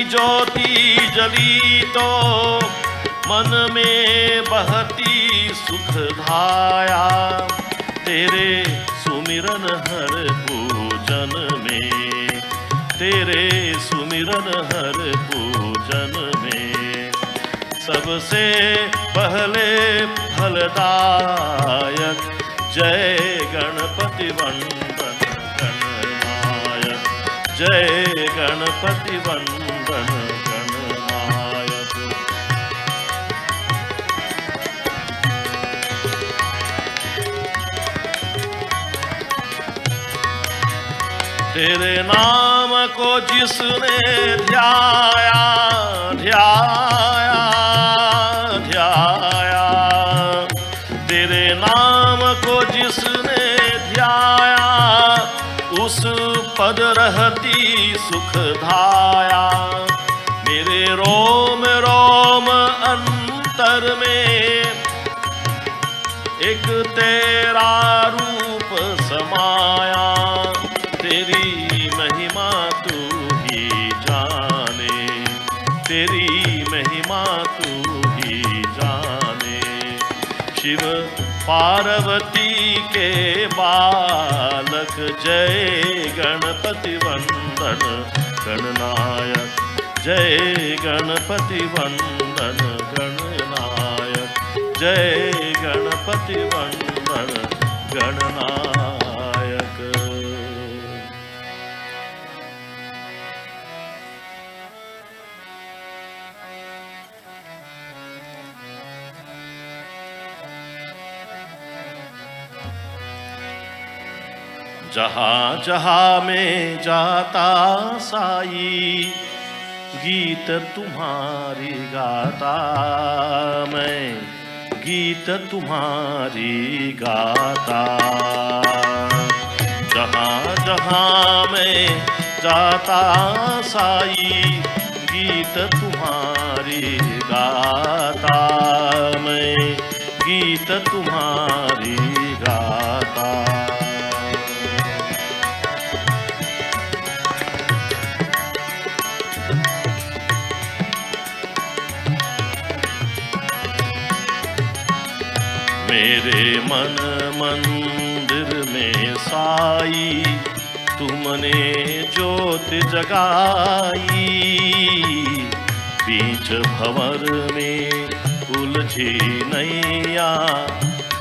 ज्योति जली तो मन में बहती सुख धाया, तेरे सुमिरन हर पूजन में, तेरे सुमिरन हर पूजन में। सबसे पहले फलदायक जय गणपति वंदन गणनायक, जय गणपति वंदन गणनायक। तेरे नाम को जिसने ध्याया ध्याया ध्याया, तेरे नाम को जिसने ध्याया, उस पद रहती सुख धाया। मेरे रोम रोम अंतर में एक तेरा रूप समाया, तेरी महिमा तू ही जाने, तेरी महिमा तू ही जाने। शिव पार्वती के बालक जय गणपति वंदन गणनायक, जय गणपति वंदन गणनायक, जय गणपति वंदन गणनायक। जहाँ जहाँ में जाता साई, गीत तुम्हारी गाता मैं, गीत तुम्हारी गाता। जहाँ जहाँ में जाता साई, गीत तुम्हारी गाता मैं, गीत तुम्हारी गाता। मेरे मन मंदिर में साई, तुमने ज्योत जगाई। बीच भंवर में उलझी नैया,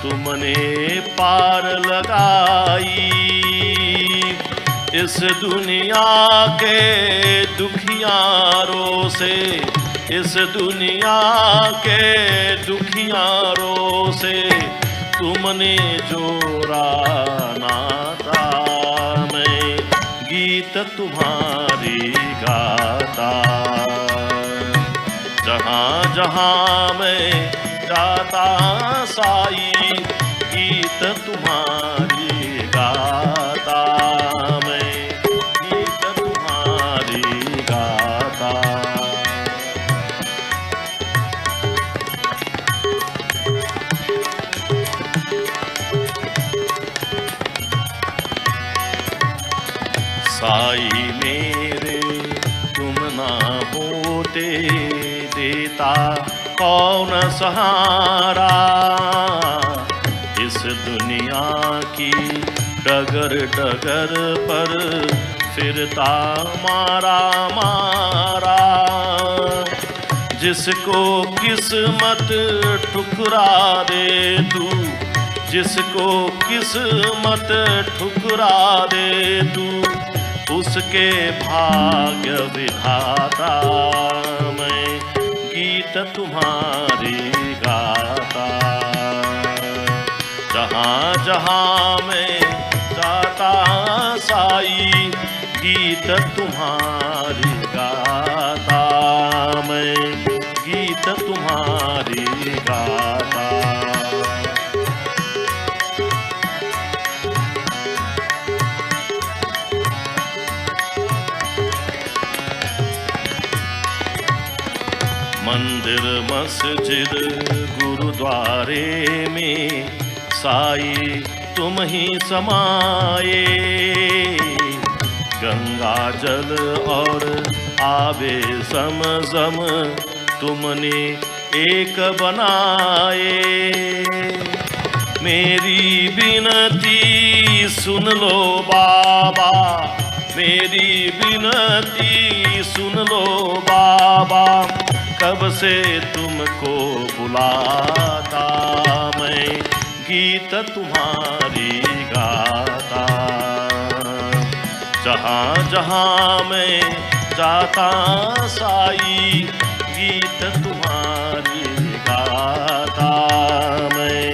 तुमने पार लगाई। इस दुनिया के दुखियारों से, इस दुनिया के दुखियारों से तुमने जोड़ा नाता, मैं गीत तुम्हारी गाता। जहाँ जहाँ मैं जाता साई, गीत तुम्हारी गाता मैं, गीत तुम्हारी गाता। साई मेरे तुम ना होते, देता कौन सहारा। इस दुनिया की डगर डगर पर फिरता मारा मारा। जिसको किस्मत ठुकरा दे तू, जिसको किस्मत ठुकरा दे तू, उसके भाग्य विधाता मैं गीत तुम्हारी गाता। जहाँ जहाँ मैं जाता साई, गीत तुम्हारी गाता मैं, गीत तुम्हारी गाता। मंदिर मस्जिद गुरुद्वारे में साई तुम ही समाए। गंगा जल और आवे सम सम तुमने एक बनाए। मेरी विनती सुन लो बाबा, मेरी विनती सुन लो बाबा, कब से तुमको बुलाता मैं गीत तुम्हारी गाता। जहाँ जहाँ मैं जाता साई गीत तुम्हारी गाता मैं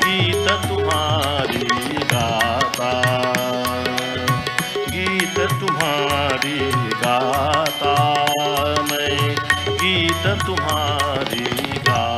गीत तुम्हारी गाता, गीत तुम्हारी गाता मैं गीत तुम्हारी गाता।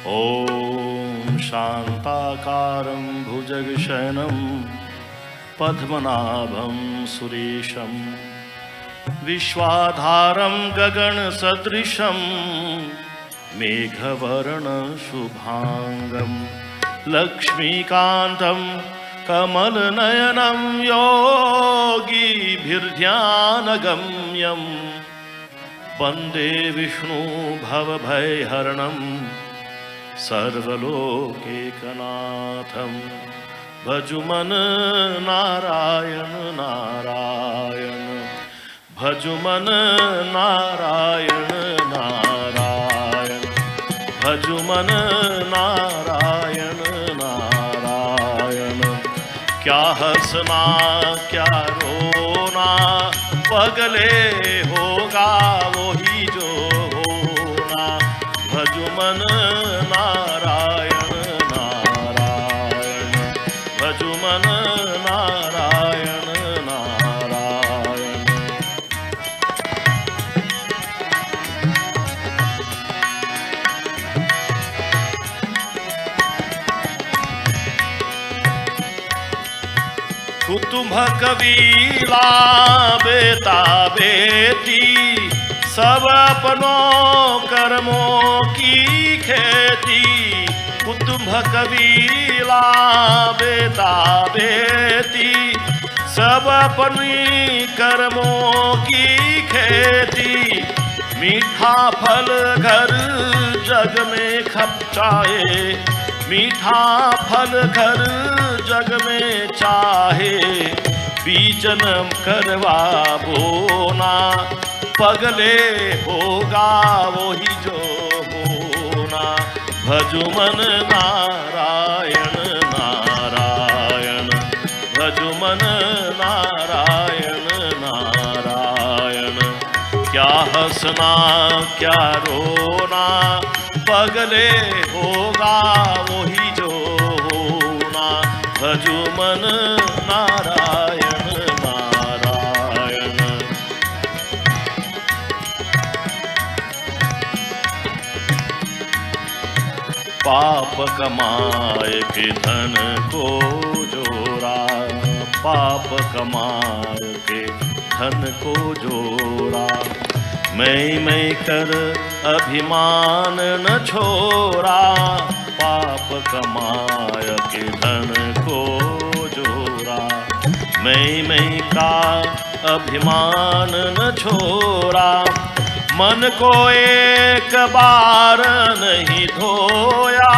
ॐ शान्ताकारं भुजगशयनं पद्मनाभं सुरेशं विश्वाधारं गगनसदृशं मेघवर्णशुभाङ्गं लक्ष्मीकान्तं कमलनयनं योगिभिर्ध्यानगम्यं वन्दे विष्णु भवभयहरणं सर्वलोकैकनाथं। भजुमन नारायण नारायण, भजुमन नारायण नारायण, भजुमन नारायण नारायण। क्या हंसना क्या रोना पगले होगा वही जो होना। भजुमन नारायण नारायण, भजुमन नारायण नारायण। कुतुम्भ कबीला बेटा बेटी सब अपनों कर्मों की खेती। कुटुंब कबीला बेटा बेटी सब अपनी कर्मों की खेती। मीठा फल घर जग में खपचाए, मीठा फल घर जग में चाहे। बीजन करवा बोना पगले होगा वही जो होना। भजुमन नारायण नारायण, भजुमन नारायण नारायण। क्या हंसना क्या रोना पगले होगा वही जो होना। भजुमन नारायण नारायण। पाप कमाए के धन को जोरा, पाप कमाए के धन को जोरा। मैं कर अभिमान न छोरा, पाप कमाए के धन को जोरा। मैं का अभिमान न छोरा। मन को एक बार नहीं धोया,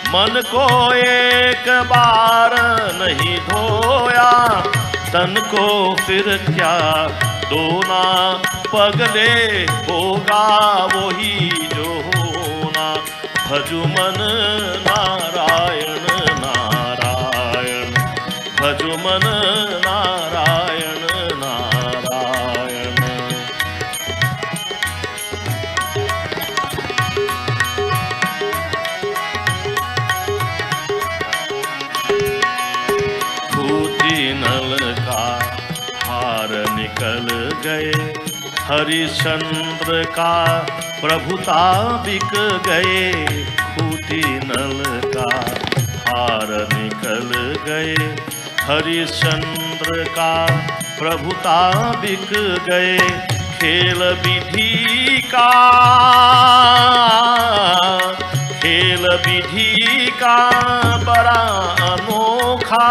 मन को एक बार नहीं धोया। तन को फिर क्या दोना पगले होगा वही जो होना। भजु मन नारायण नारायण, भजु मन नारायण नारायण। फूटी नल का हार निकल गए, हरिश्चंद्र का प्रभुता बिक गए। फूटी नल का हार निकल गए, हरिश्चंद्र का प्रभुता बिक गए। खेल विधि का, खेल विधि का बड़ा अनोखा,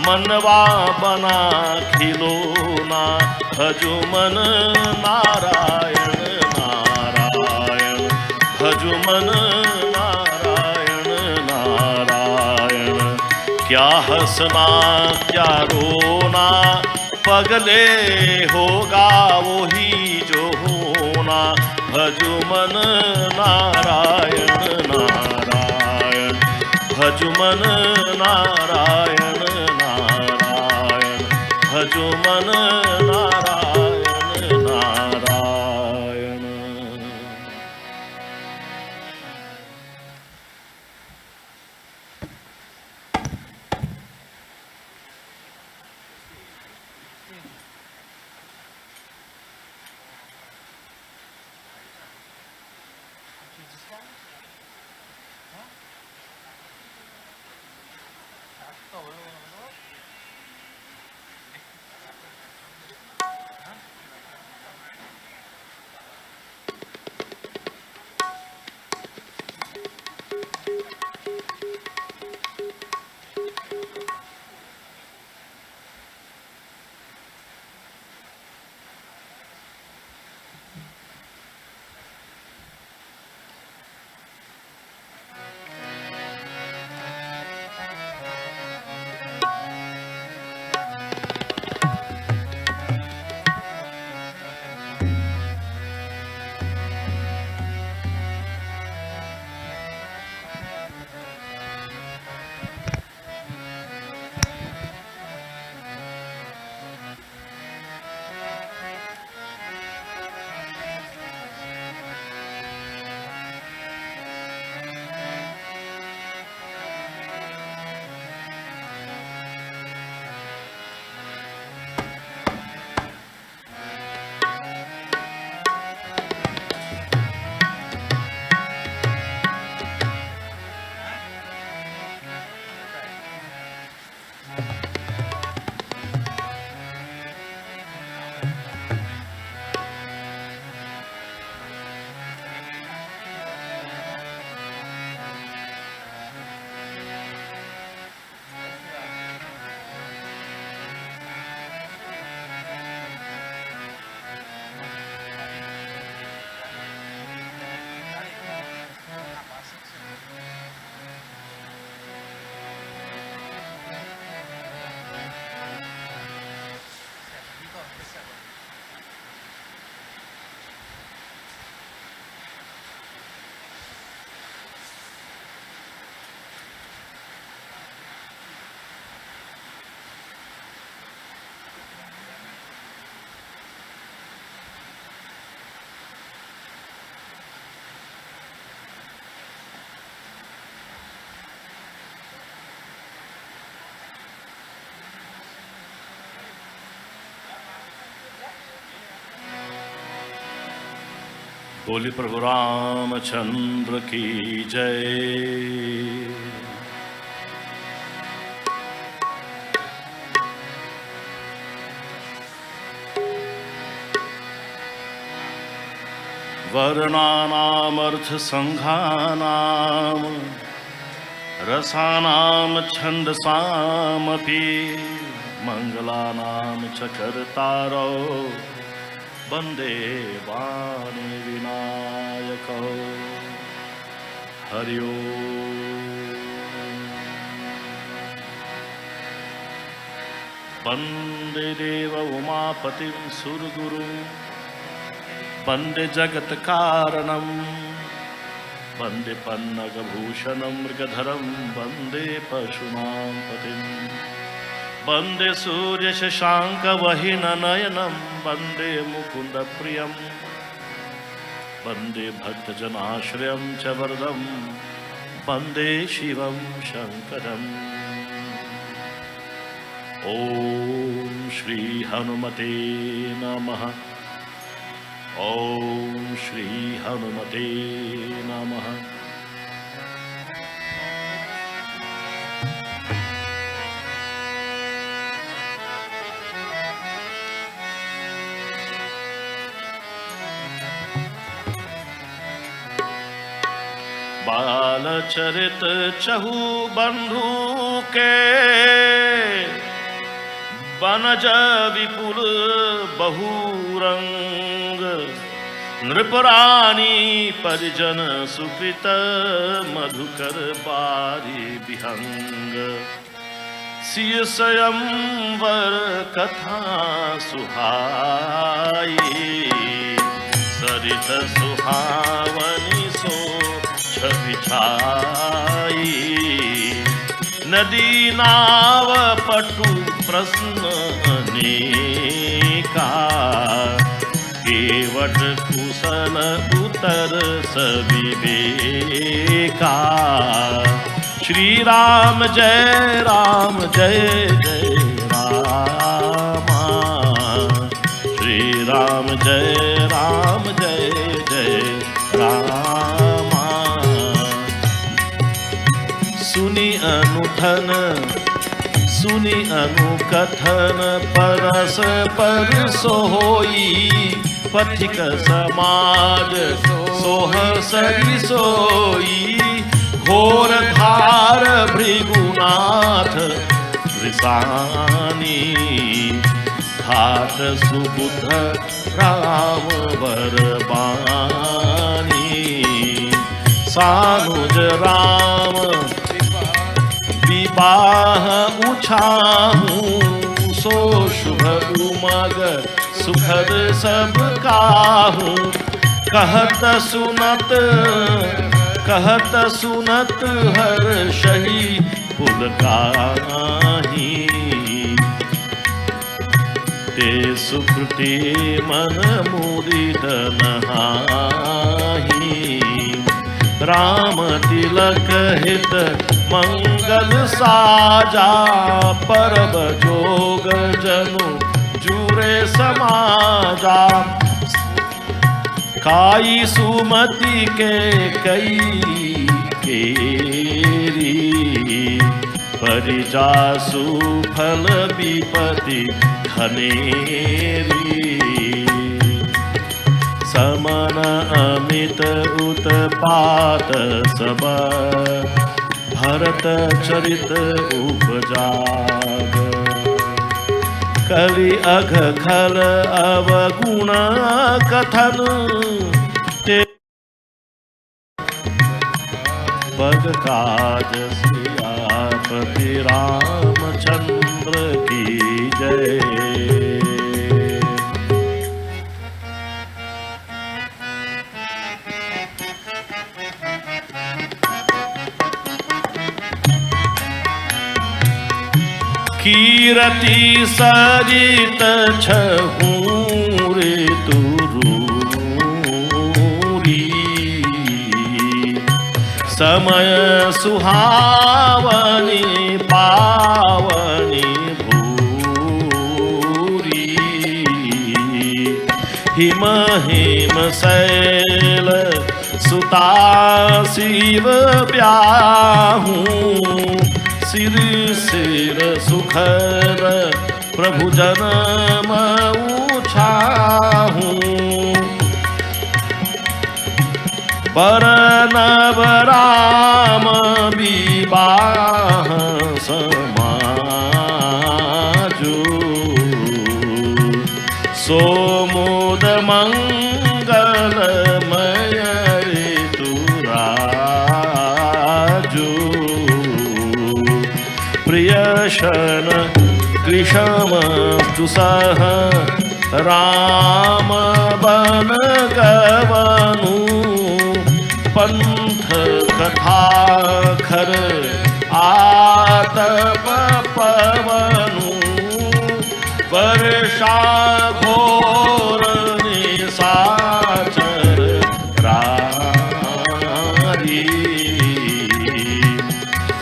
मनवा बना खिलौना। भजु मन नारायण नारायण, भजु मन नारायण नारायण। क्या हंसना क्या रोना, पगले होगा वही जो होना। भजु मन नारायण नारायण, भजु मन नारायण नारायण, भजु मन नारायण नारायण। बोली प्रभु रामचंद्र की जय। वर्णानामर्थ संघानाम रसानाम छंदसामपि मंगलानाम च कर्तारौ वंदे वाणी विनायकौ। हरि ओम। वंदे देव उमापतिं सुरगुरुं वंदे जगत कारणं वंदे पन्नगभूषणं मृगधरं वंदे पशूनां पतिं वंदे सूर्य शशांक वहिननयनं वंदे मुकुंद प्रियं वंदे भक्तजनाश्रयं च वरदं वंदे शिवं शंकरम्। ओम श्री हनुमते नमः। ओम श्री हनुमते नमः। बालचरित चहु बंधु के बनज विपुल बहुरंग नृपरानी परिजन सुकृत मधुकर बारी विहंग सिय स्वयंवर कथा सुहाई सरित सुहावनी सो छवि छाई नदी नाव पटु प्रश्न अनेका केवट कुशल उतर सविवेका श्री राम जय जय रामा श्री राम जय जय रामा सुनि अनुठन सुनि अनुकथन परस पर सोई पथिक समाज सोह सरि सोई घोर धार भृगुनाथ वृषानी घाट सुबुध राम बरबानी सानुज राम विवाह उछाहूं सो शुभ उमग सुखद सब काहूं कहत सुनत हर शही पुलकाही ते सुकृति मन मुदित नहाही राम तिलक हित मंगल साजा परब जोग जनु जुरे समाजा काई सुमति के कई केरी परिजा सुफल विपति खनेरी समन अमित उत्पात सब भरत चरित उपजाग कलि अघ खल अवगुण कथन ते पग काज सियापति रामचंद्र की जय। कीरति सरित छहूँ ऋतुरूरी समय सुहावनी पावनी भूरी हिम हिम शैल सुता शिव ब्याहूं सिर सिर सुखर प्रभु जनम उछाहूं बरनब राम विवाह समाजू सोमुद मंगलमय ऋतुराजू प्रियशन कृष्ण क्षमस्तु सह राम बन गवनु पंथ कथा खर आतप पवनु वर्षा घोर निशाचर रारी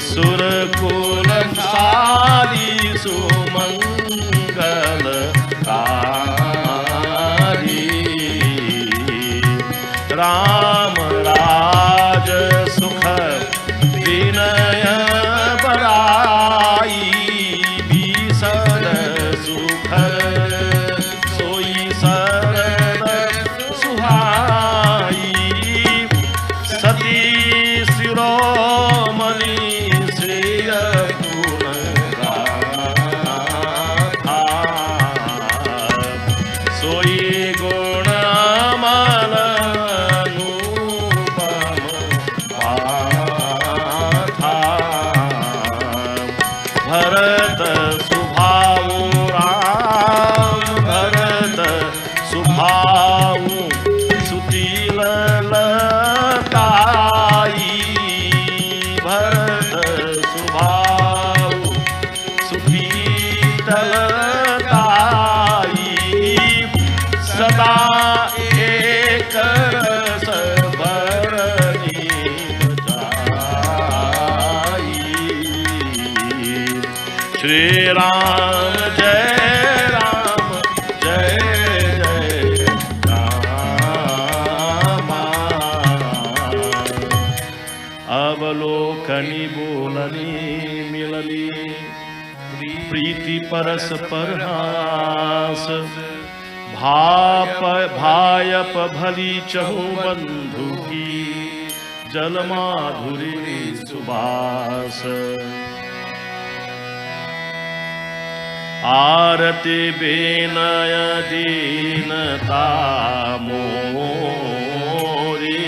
सुरकुल सारी सुमंगल कारी राम राज सुख विनय बराई बीसर सुख सोई सरद सुहाई सती शिरोमणि श्रेय गुण गाथा सोई गुण अमल अनुपम पाथा भरत सुभाऊ राम भरत सुभाऊ सुशील लताई भरत सुभाऊ सुशीतल लताई सदा एक रस भरनी जाई श्री राम जय जय राम अवलोकनी बोलनी मिलनी प्रीति परस परहास भायप भली चहु बंधु की जल माधुरी सुबास आरती बेनय दीनता मोरी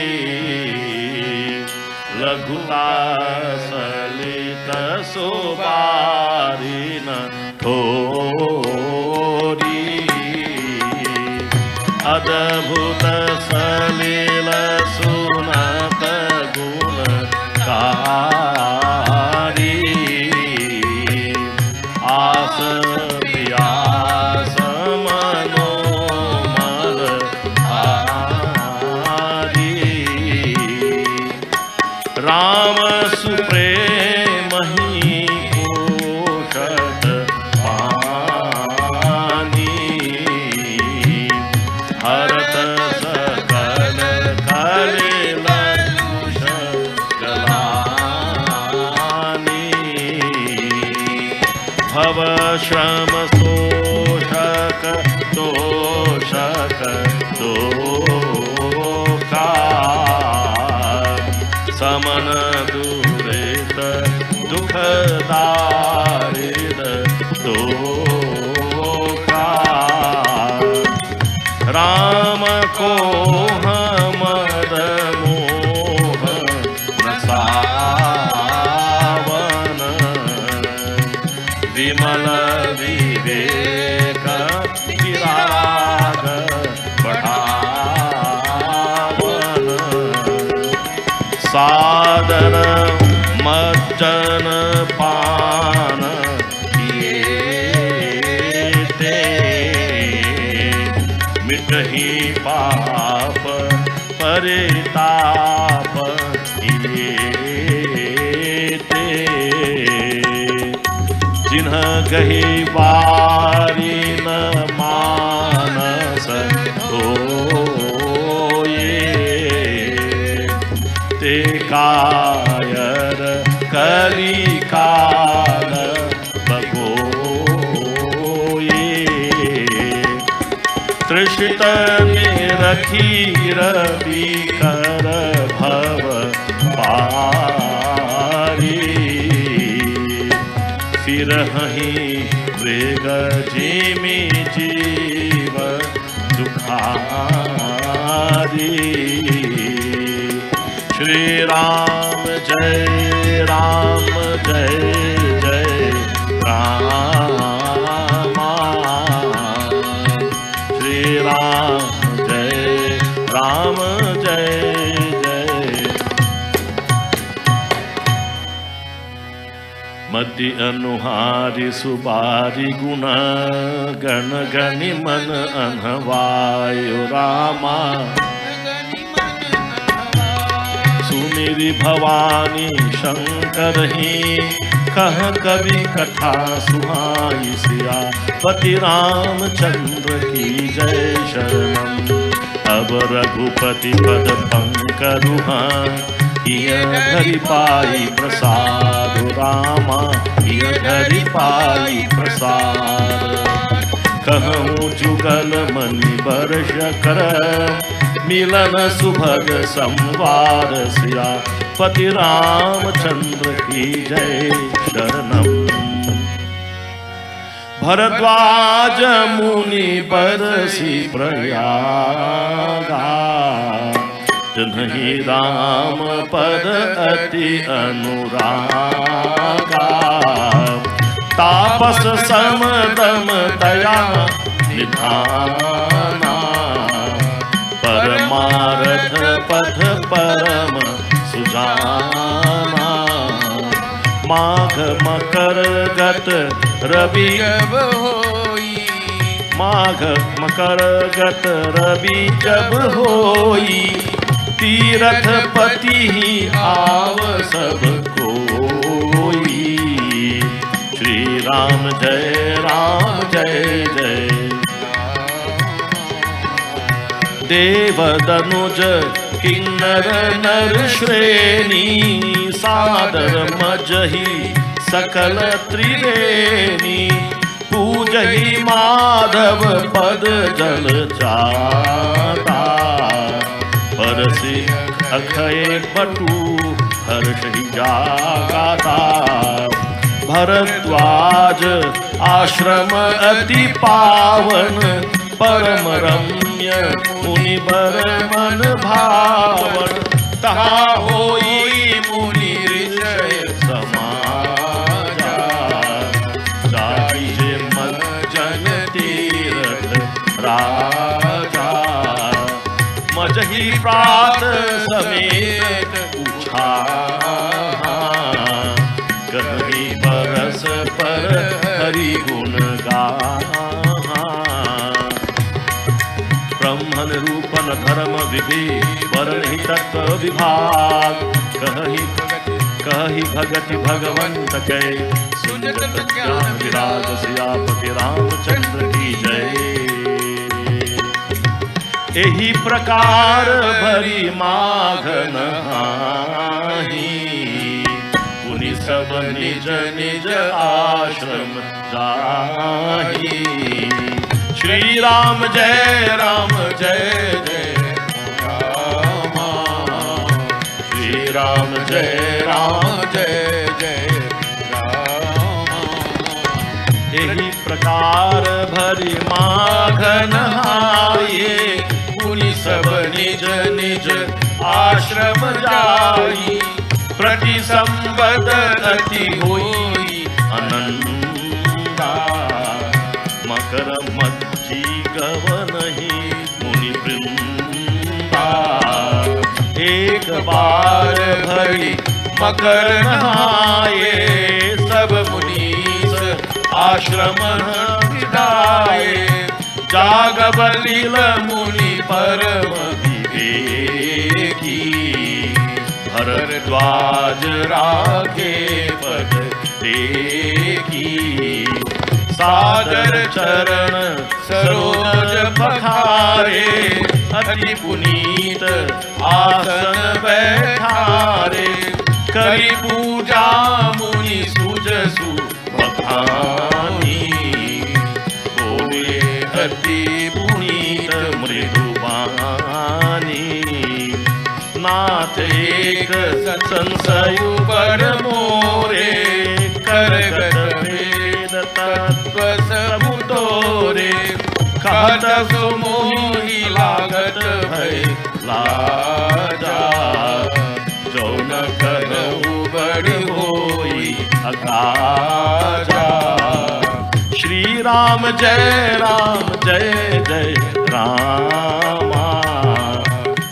लघुता सलित सुबारी न थोरी अद्भुत सलिल सुनत गुण कारी आस प्यास मनोमल आरी राम सुप्रेम ही पोषक पानी हरत सकल कलेश गलानी भव श्रम शोषक तोषक दोषा समन दुरित दुख दारिद दोषा राम को मद मोह नसावन विमल विवेक विराग बढ़ावन सादर मज्जन पान किए मिटहि पाप परिताप किए जिन्ह गही बारी न मानस होए ते कायर कली काल बगोए तृषित में रखी रवि कर भव पारी फिर ही मृग जिमि जीव दुखारी श्री राम जय जय राम जय जय। मति अनुहारी सुबारी गुण गण गणि मन अनवायु रामा। सुमिरि भवानी शंकर ही कह कवि कथा सुहाई सिया। पति रामचंद्र की जय शरणम। अब रघुपति पद पंकरुहा किय धरि पाई प्रसाद रामा। किय धरि पाई प्रसाद। कहूँ जुगल मणि वर्ष कर मिलन सुभग संवार सिया। पति रामचंद्र की जय शरणम। भरद्वाज मुनि बरसी प्रयागा। नहीं राम पद अति अनुरागा। तापस समदम दया निधाना। परमारथ पथ परम सुजाना। माघ मकर गत रवि जब होई। माघ मकर गत रवि जब होई। तीरथ पति ही आव सब कोई। श्री राम जय जय। देव दनुज किन्नर नर श्रेणी। सादर मजही सकल त्रिवेणी। पूजहि माधव पद जल जाता। परसि अखय बटू हर्षि जागाता। भरद्वाज आश्रम अति पावन। परम रम्य मुनि बर मन भावन। तहा होई मुनि ऋषय समाजा। जाहि मन जन तीरथ राजा। मजही प्रात समेत पूछा। कहीं बरस पर हरि गुण गा। ब्रह्मन रूपन धर्म विधि वर्ण ही तत्व विभाग। कही भगति भगवंत कै। सुनत ज्ञान विराज सियापति रामचंद्र की जय। एही प्रकार भरी माघ नहाही। पुनि सब निज निज आश्रम जाही। श्री राम जय जय रामा। श्री राम जय जय रामा। यही प्रकार भरी माघ नहाये। पुनि सब निज निज आश्रम जाई। प्रति संवद अति होई अनंदा। मकर मज्जी गवनहि मुनि वृंदा। एक बार भरी मकर नहाये। सब मुनीस आश्रम विदाये। जागब लील मुनि परम विवेकी। भरद्वाज राखे पद टेकी। सादर चरण सरोज पखारे। अति पुनीत आसन बैठारे। करी पूजा मुनि सुजसु बखानी। बोले अति पुनीत मृदुबानी। नाथ एक संशय पर मोरे। करगत वेद तत्व समुतोरे। कहत सुमोहि लागत भय लाजा। जो न करहु बड़ होई अकाजा। श्री राम जय जय रामा।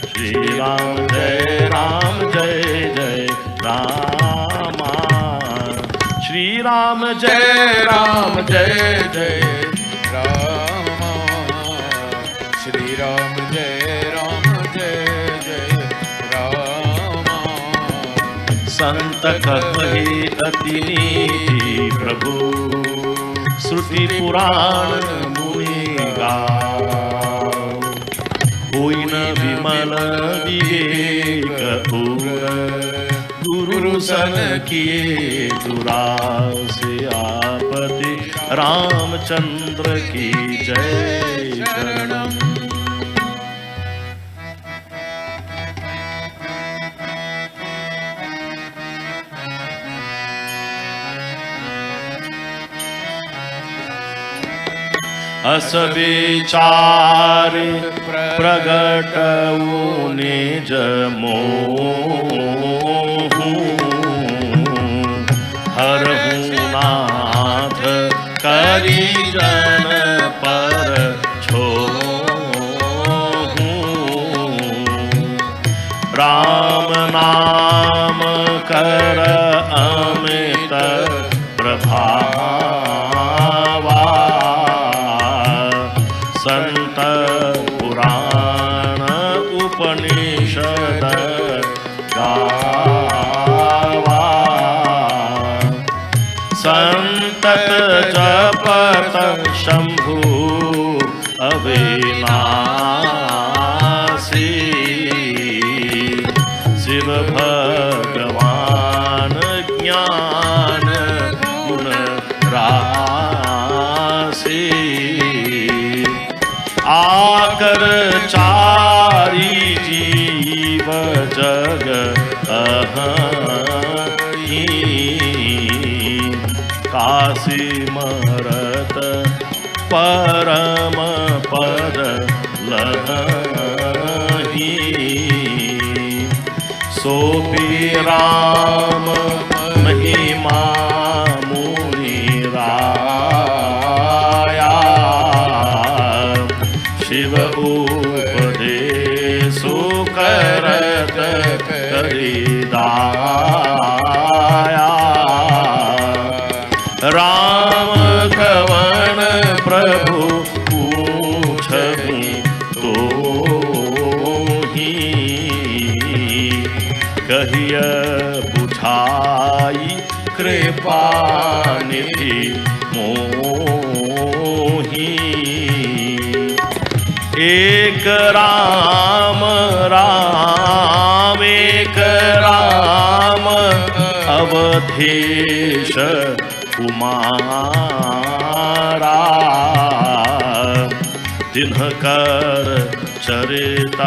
श्री राम जय जय रामा। श्री राम जय जय रामा। श्री राम जय जय रामा। संत कहे अति नीति प्रभु, श्रुति पुराण मुनि गाओ। कोई न विमल विवेक गुरु सन किए दुरासे। आपति रामचंद्र की जय शरणम। अस विचार प्रगट निज मोह, हरहु नाथ करी जन पर छोहु। राम नाम कर अमित प्रभावा। संत पुराण उपनिषद गावा। संतत जपत शंभु अविनाशी। शिव भगवान ज्ञान गुण राशि। आकर चारी जीव जग अहि। काशी मरत परम पद लहि। सोपी राम महिमा मुनि राया। शिव उपदेशु करत करिदाया। राम कवन प्रभु पूछहि तोहि। कहिय बुझाई कृपा निधि मोहि। एक राम राम एक राम अवधेश कुमारा। दिनकर चरित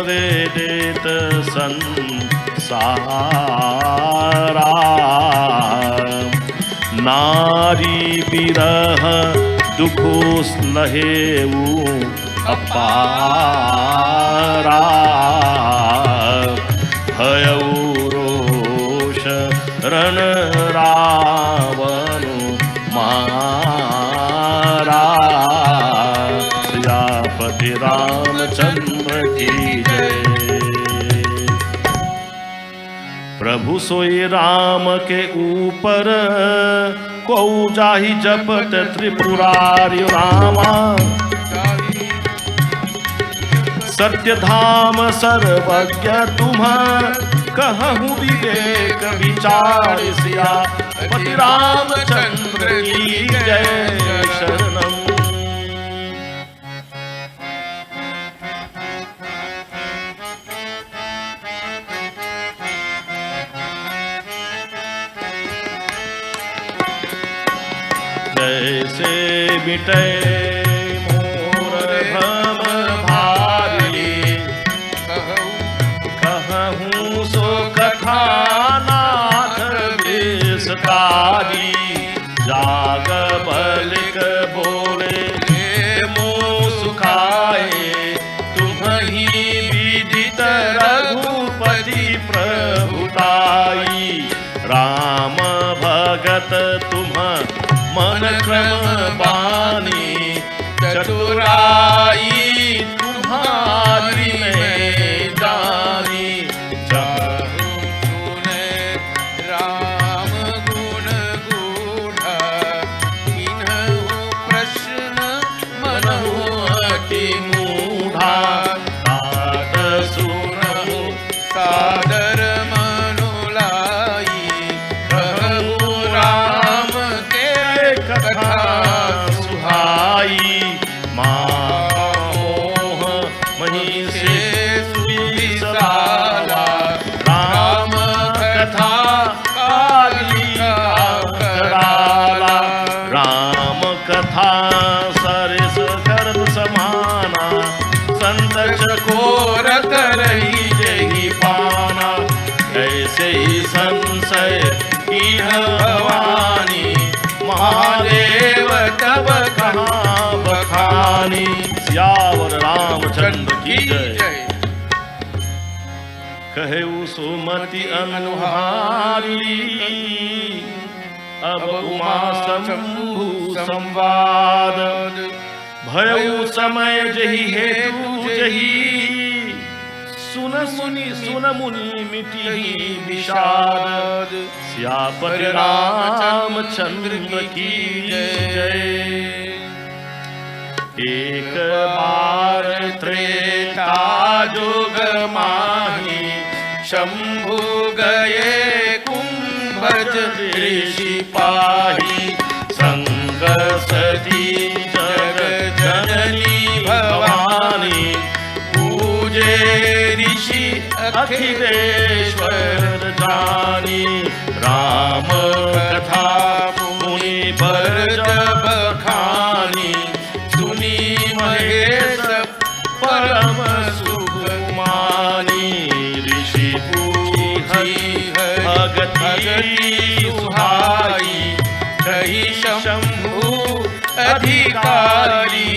वेदित संसारा। नारी विरह दुखो स्नेहु अपारा। भयउ रोष रण रावण मारा। सियापति रामचंद्र की जय। प्रभु सोई राम के ऊपर को जाहि जपत त्रिपुरारि रामा। सत्य धाम सर्वज्ञ तुम कहूँ विवेक विचार। सिया पति रामचंद्र की जय शरणम। जैसे मिटे मोर भम भारी। कहूँ सो कथा नाथ विस्तारी। जाग बलिक बोले मुँह सुखाए। तुम्हीं विदित रघुपति प्रभुताई। राम भगत तुम मन क्रम बानी। चतुराई तुम्हारी में जान। सियावर रामचंद्र की जय। कहे सुमति अनुहारी अब उमा शंभु संवाद, भयउ समय जही हेतु जही, सुन मुनि मिटी विषाद, सियापति रामचंद्र की जय। एक बार त्रेता जुग माही, शंभु गए कुंभज ऋषि पाही, संग सती जग जननी भवानी, पूजे ऋषि अखिलेश्वर जानी, राम कथा मुनि पर जब खानी, सुनी महेश परम सुगमानी, ऋषि पूछी भगति सुहाई, जही शंभु अधिकारी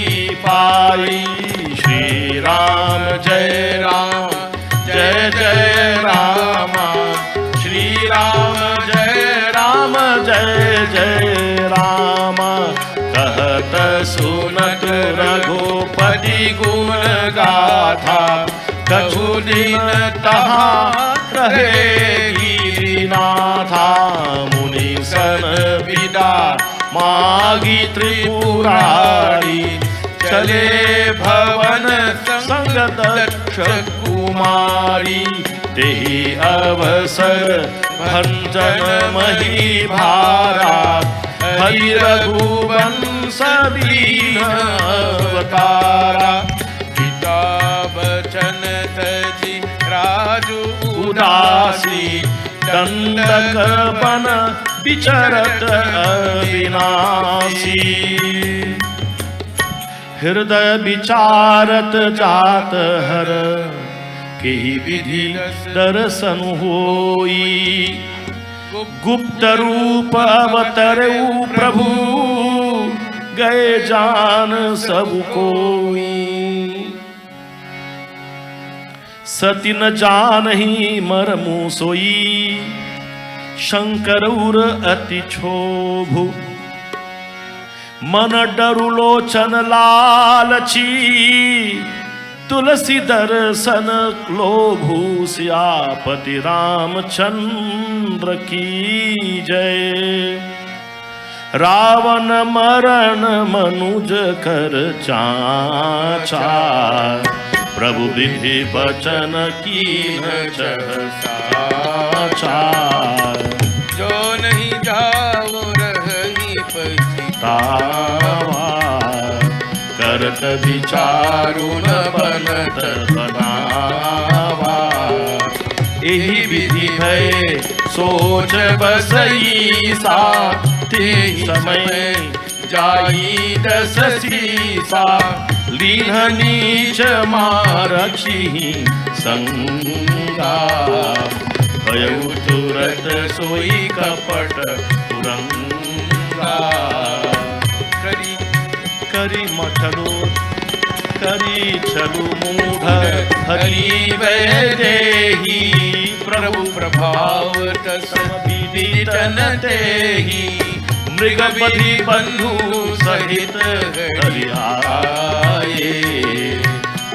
पाई। श्री राम जय राम जय जय राम, श्री राम जय जय राम, कहत सुनत रघुपति गुण गाथा, कछु दिन तहाँ रहे गिरिनाथा, मुनि सन विदा मागी त्रिपुरारी, चले भवन संग दक्ष कुमारी, तेहि अवसर भंजन मही भारा, हरि रघुवंश दीन अवतारा, पिता बचन तजी राजू उदासी, दंडक बन विचरत अविनाशी, हृदय विचारत जात हर, के विधि दर्शन होई, गुप्त रूप अवतरऊ प्रभु, गए जान सब कोई, सती न जानहि मरमु सोई, शंकर उर अति क्षोभु, मन डरु लोचन लालची, तुलसी दर्शन लोभु, सियापति रामचंद्र की जय। रावण मरण मनुज कर चाचार, प्रभु विधि बचन कीन साचार, जो नहीं जाओ रही पछतावा, करत विचारु न बनत बनावा, एहि विधि भय सोच बसई सा, ते समय जाई दस सीसा, लीन नीच मारक्षि संगा, भयउ तुरत सोई कपट तुरंगा, करी मठलो करी छलु मूढ़, हरि वैदेही, प्रभु प्रभाव तसम विदितन तेहि, मृग बधि बंधु सहित हरि आए,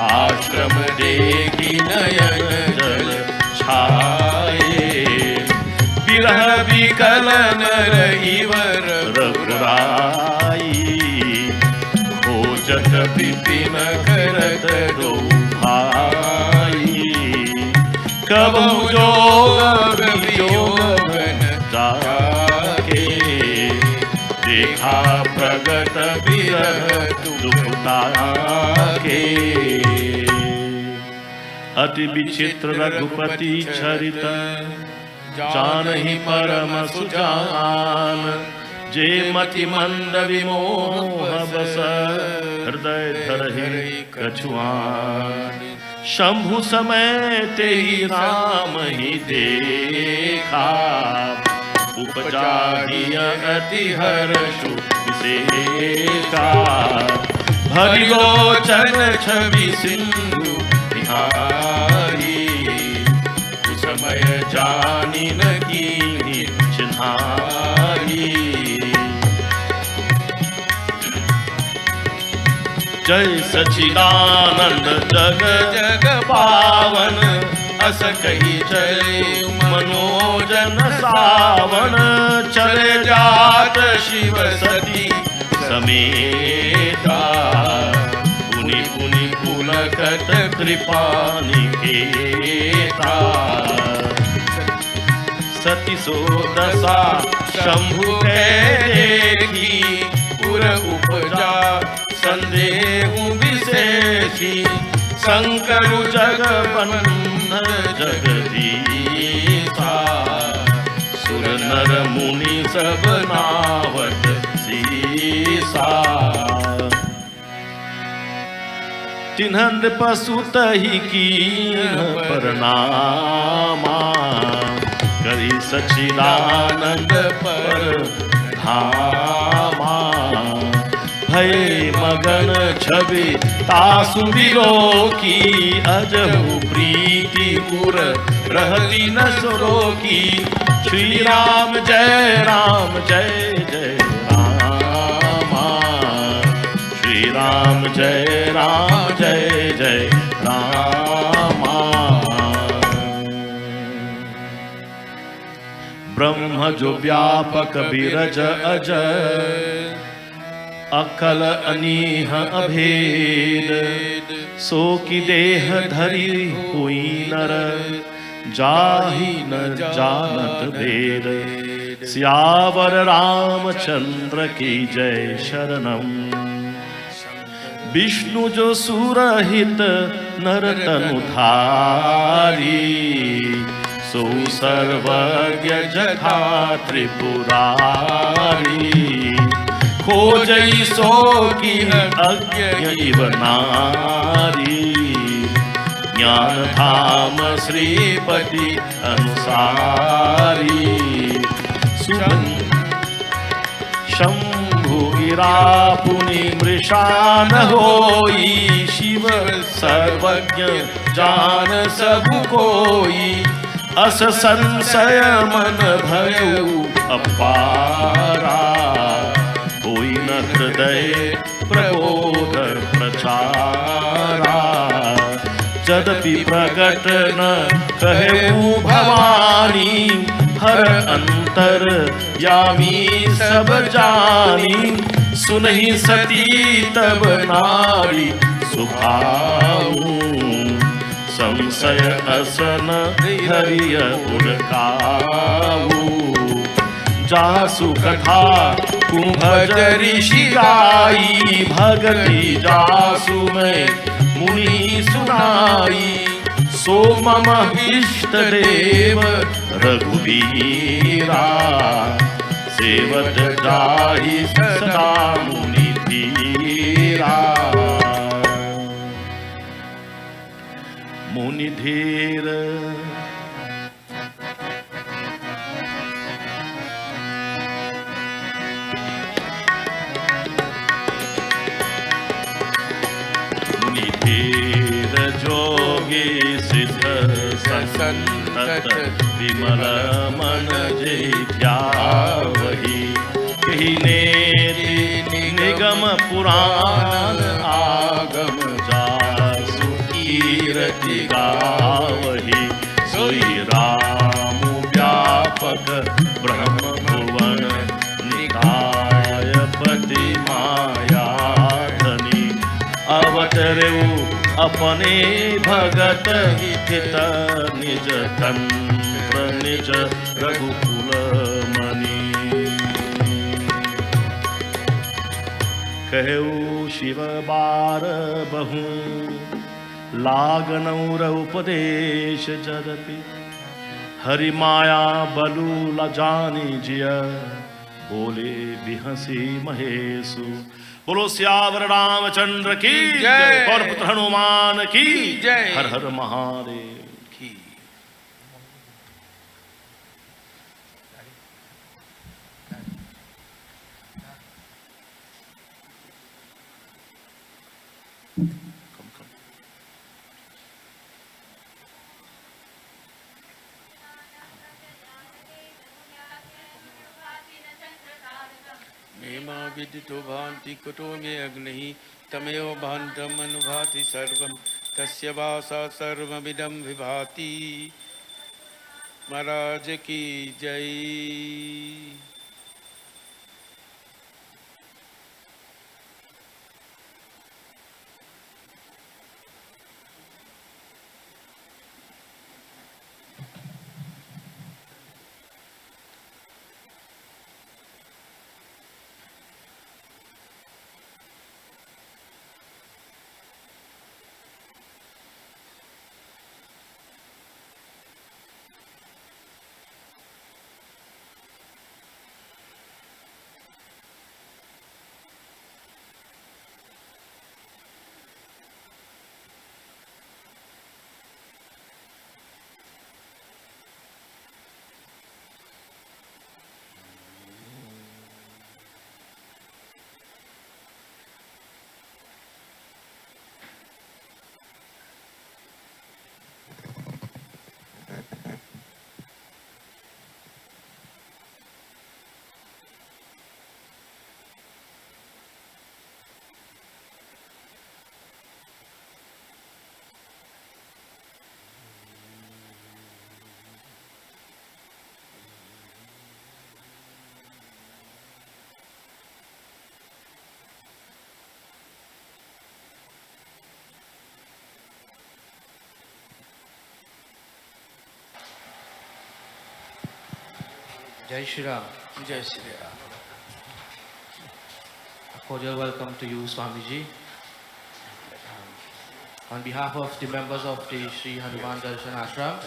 आश्रम देखी नयन जल छाए, विरह विकलन रहीवर रघुराई, खोजत विपिन करत दो भाई, कबहु जोग वियोग जाके, देखा प्रगट विरह दुखता के। अति विचित्र रघुपति चरित, जानहि परम सुजान, जे मति मंद विमोह बस, हृदय धरहि कछुआन, शंभु समय तेहि राम ही देखा, उपजा अति हर्षु विसेका, भरी लोचन छवि सिंधु निहारी, समय जानी न कीनी चिन्हारी। जय सच्चिदानंद जग जग पावन, अस कही चले मनोजन सावन। चले जात शिव सती समेता, पुनि पुनि पुलकत कृपा निकेता। सती सो दशा शंभु के देखी, पुर उपजा संदेह विशेषी। शंकरु जगबंधन जगदीशा, सुर नर मुनि सब नावत सीसा। तिन्हन पशुत ही कीन परनामा, करी सच्चिदानंद पर धामा। भय मगन छवि तासु विलोकी, अजहु प्रीति पुर रहती न सुरोकी। श्री राम जय जय रामा, श्री राम जय जय रामा। ब्रह्म जो व्यापक बिरज अजय, अकल अनीह अभेद। सो की देह धरी हुई नर, जाहि न जानत भेद। सियावर रामचंद्र की जय शरणम। विष्णु जो सुरहित नर तनु धारी, सो सर्वज्ञ जथा त्रिपुरारी। खोजई सो की अज्ञ इव नारी, ज्ञान धाम श्रीपति अनुसारी। शंभु गिरा पुनि मृषान होई, शिव सर्वज्ञ जान सब कोई। अस संशय मन भयउ अपारा, कोई न हृदय प्रबोध प्रचारा। यद्यपि प्रकट न कहु भवानी, हर अंतर यामी सब जानी। सुनहि सती तब नारी सुभाऊ, संशय असन हरिय उड़काऊ। जासु कथा कुंभज ऋषि गाई, भगति जासु में मुनि सुनाई। सो मम इष्ट देव रघुवीरा, सेवत जाहि सदा मुनि धीरा। मुनि धीर जोगी सिद्ध संतत, विमल मन जे ध्यावहि। कही नेति निगम पुराण, आगम जासु कीरति गावहि। सोई राम व्यापक ब्रह्म भुवन, निकाय पति माया धनी। अवतरेउ अपने भगत हित, निज तंत्र निज रघुकुल मणि। कहु शिव बार बहु, लागनौर उपदेश जदपि। हरि माया बलु लजानी जिय, बोले बिहसी महेशु। बोलो सियावर रामचंद्र की जय, और पुत्र हनुमान की जय। हर हर महादेव की। मा विदितो भान्ति कुतो मे अग्निः तमेव भान्तम् अनुभाति सर्वं तस्य वासा सर्वमिदं विभाति। महाराज की जय। Jai Shri Ram. जय Shri Ram. A cordial welcome to you, Swamiji. On behalf of the members of the Shri Hanuman Darshan Ashram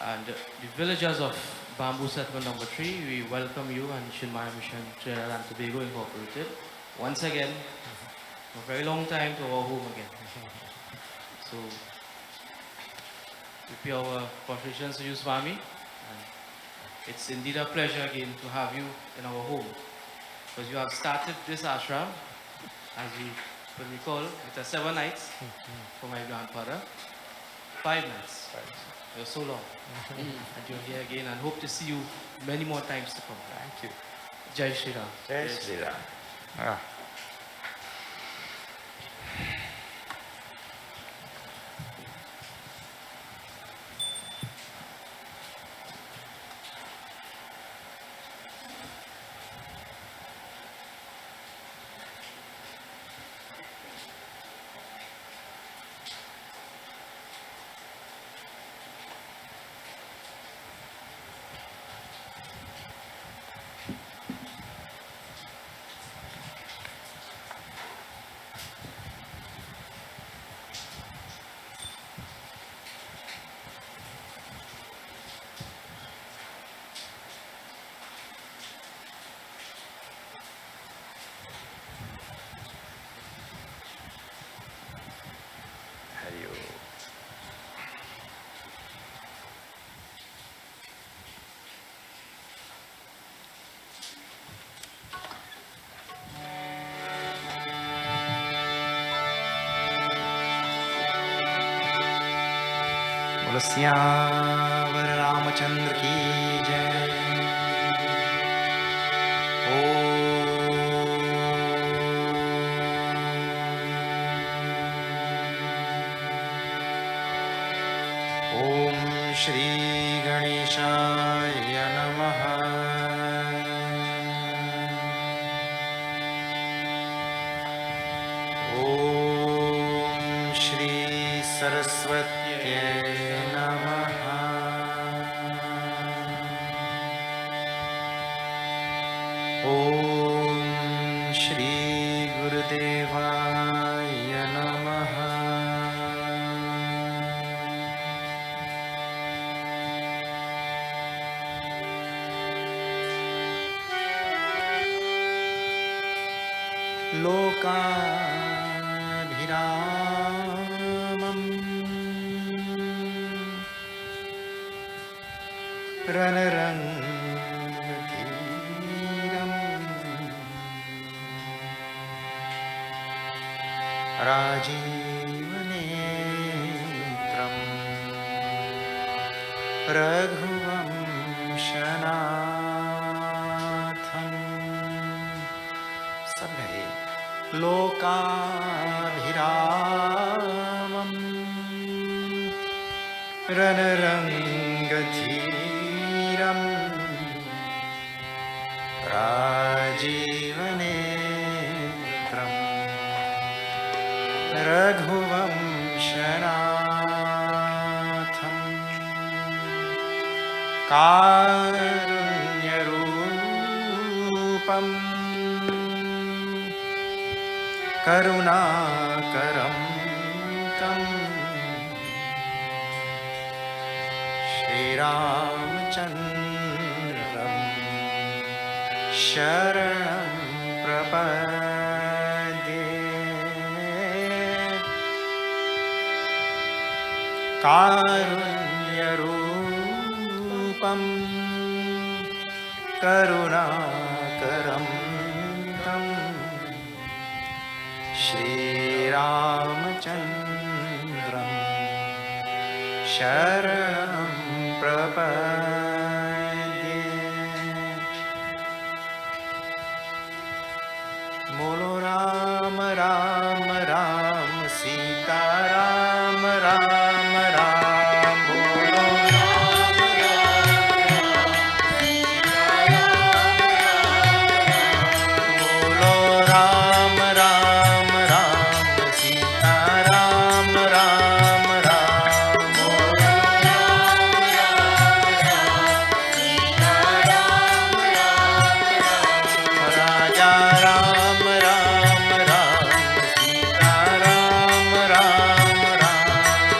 and the villagers of Bamboo Settlement Number 3, we welcome you and Shinmaya Mission Trinidad and Tobago Incorporated once again, for a very long time, to our home again. So, we pay our congratulations to you, Swami. And it's indeed a pleasure again to have you in our home, because you have started this ashram, as we will recall, it was 7 nights for my grandfather, 5 nights. It was so long. And you're here again, and hope to see you many more times to come. Thank you. Jai Shri Ram. Jai Shri Ram. Ah. Hari Om. बोलो सियावर रामचंद्र की जय। ओम श्री गणेशाय नमः। ओम श्री सरस्वत्यै नमः। ओम श्री गुरुदेवाय नमः। लोकाभिरामम् रणरङ्गधीरम् राजीवनेत्रम् रघुवंशनाथम् सब गए। लोकाभिरामम् रणरङ्गधीरम् राजीवनेत्रम् रघुवंशनाथम् कारुण्यरूपम् करुणाकरं तं श्रीरामचन्द्रं शरणं प्रपद्ये। कारुण्यरूपं करुणाकरं तं श्रीरामचन्द्रं शरणं प्रपद्ये। बोलो राम राम राम सीता राम राम राम। बोलो राम राम सीता राम राम। बोलो राम राम राम सीता राम राम राम। बोलो राम राम राम सीता राम राम राम। राजा राम राम राम सीता राम राम राम।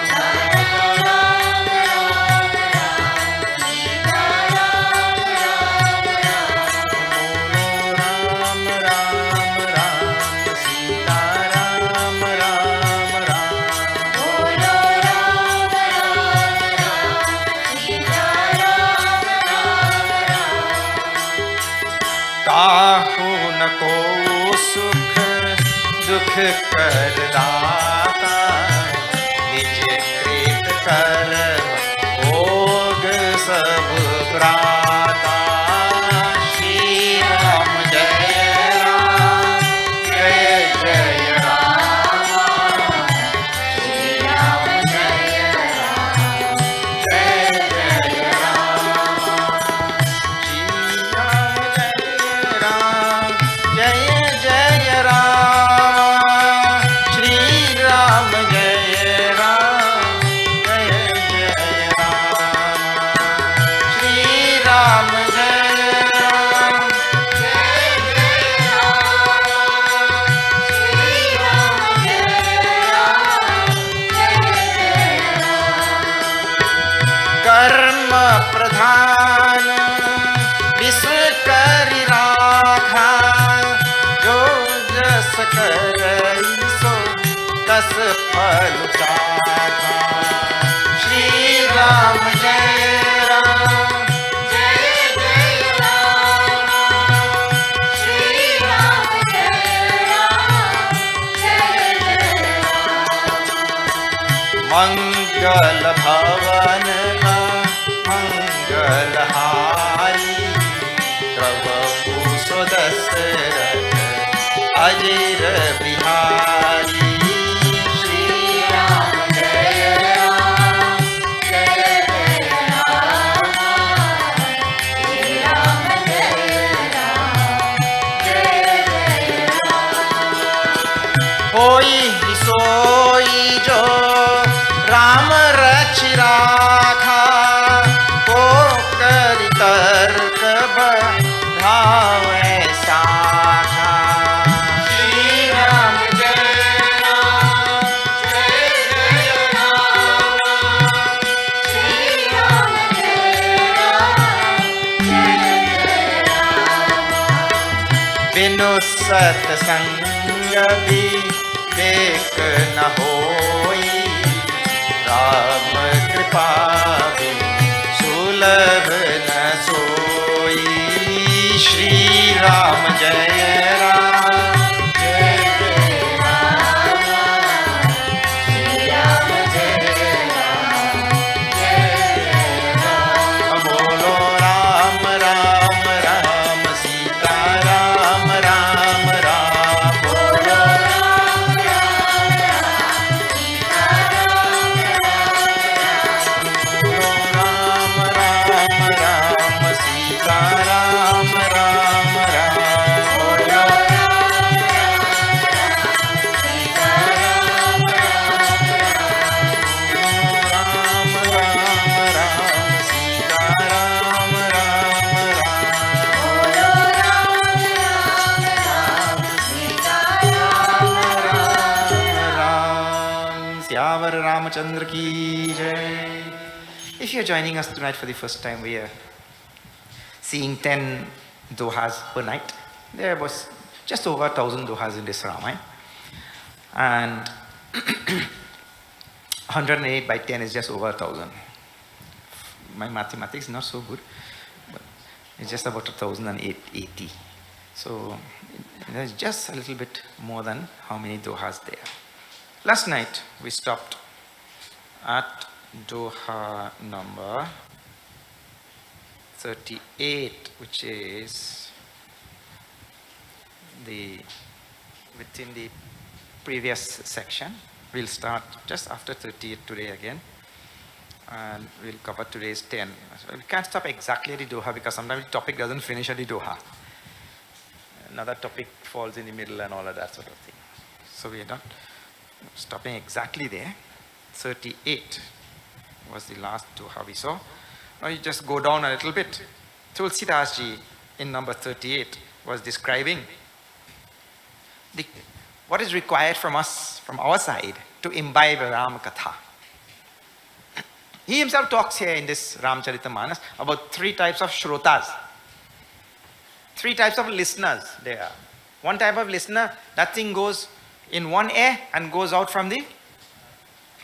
राजा राम राम राम सीता राम राम राम। बोलो राम राम राम सीता राम राम राम। बोलो राम राम राम सीता राम राम राम। काहू न को सुख दुख कर दाता, निज कृत कर्म भोग सब भ्राता। श्री राम जय राम जय जय राम। श्री राम जय राम जय जय राम। श्री राम जय राम जय जय राम। श्री राम जय राम जय जय राम। श्री राम जय राम जय जय राम। श्री राम जय राम जय जय राम। कर्म प्रधान विश्व करि राखा, जो जस करई सो तस फल चाखा। श्री राम जय राम जय जय राम। श्री राम जय राम जय जय राम। मंगल भवन मंगलहारी, प्रभु सुदशरथ अजिर बिहारी। श्री राम जय राम जय जय राम। श्री राम जय राम जय जय राम। होई ही सोई जो राम रचि राखा, को करि तर्क बढ़ावे साखा। श्री राम जय राम जय जय राम। श्री राम जय राम जय जय राम। बिनु सत्संग विवेक न होई, राम कृपा बिनु सुलभ न सोई। श्री राम जय राम जय जय राम। श्री राम जय राम जय जय राम। बोलो Ram Ram Ram Sita Ram Ram Ram. Ramachandra ki jai. If you're joining us tonight for the first time, we are seeing 10 dohas per night. There was just over 1,000 dohas in this Ramayana. And 108 by 10 is just over 1,000. My mathematics is not so good, but it's just about 1,080. So there's just a little bit more than how many dohas there. Last night we stopped at doha number 38, which is within the previous section. We'll start just after 38 today again, and we'll cover today's 10. So we can't stop exactly at the doha because sometimes the topic doesn't finish at the doha. Another topic falls in the middle and all of that sort of thing. So we're not stopping exactly there. 38 was the last doha we saw. Now you just go down a little bit. Tulsidas ji in number 38 was describing what is required from us, from our side, to imbibe Ram Katha. He himself talks here in this Ramcharitamanas about 3 types of shrotas. 3 types of listeners there are. One type of listener, that thing goes in one ear and goes out from the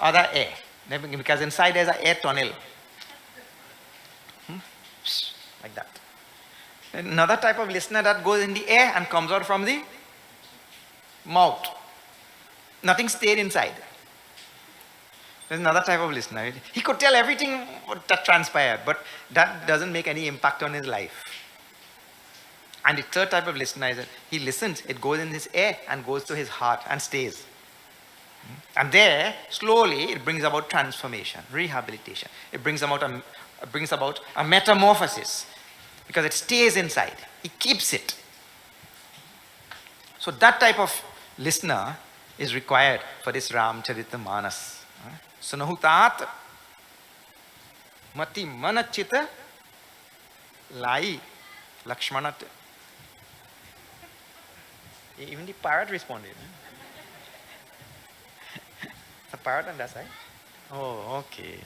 other ear. Because inside there's an air tunnel. Like that. Another type of listener that goes in the air and comes out from the mouth. Nothing stayed inside. There's another type of listener. He could tell everything that transpired, but that doesn't make any impact on his life. And the third type of listener is that he listens, it goes in his ear and goes to his heart and stays. And there, slowly, it brings about transformation, rehabilitation. It brings about a metamorphosis because it stays inside. He keeps it. So that type of listener is required for this Ramcharitamanas. Sunahutat mati manachita lai Lakshmanat. Even the parrot responded. The parrot on that side? Oh, okay.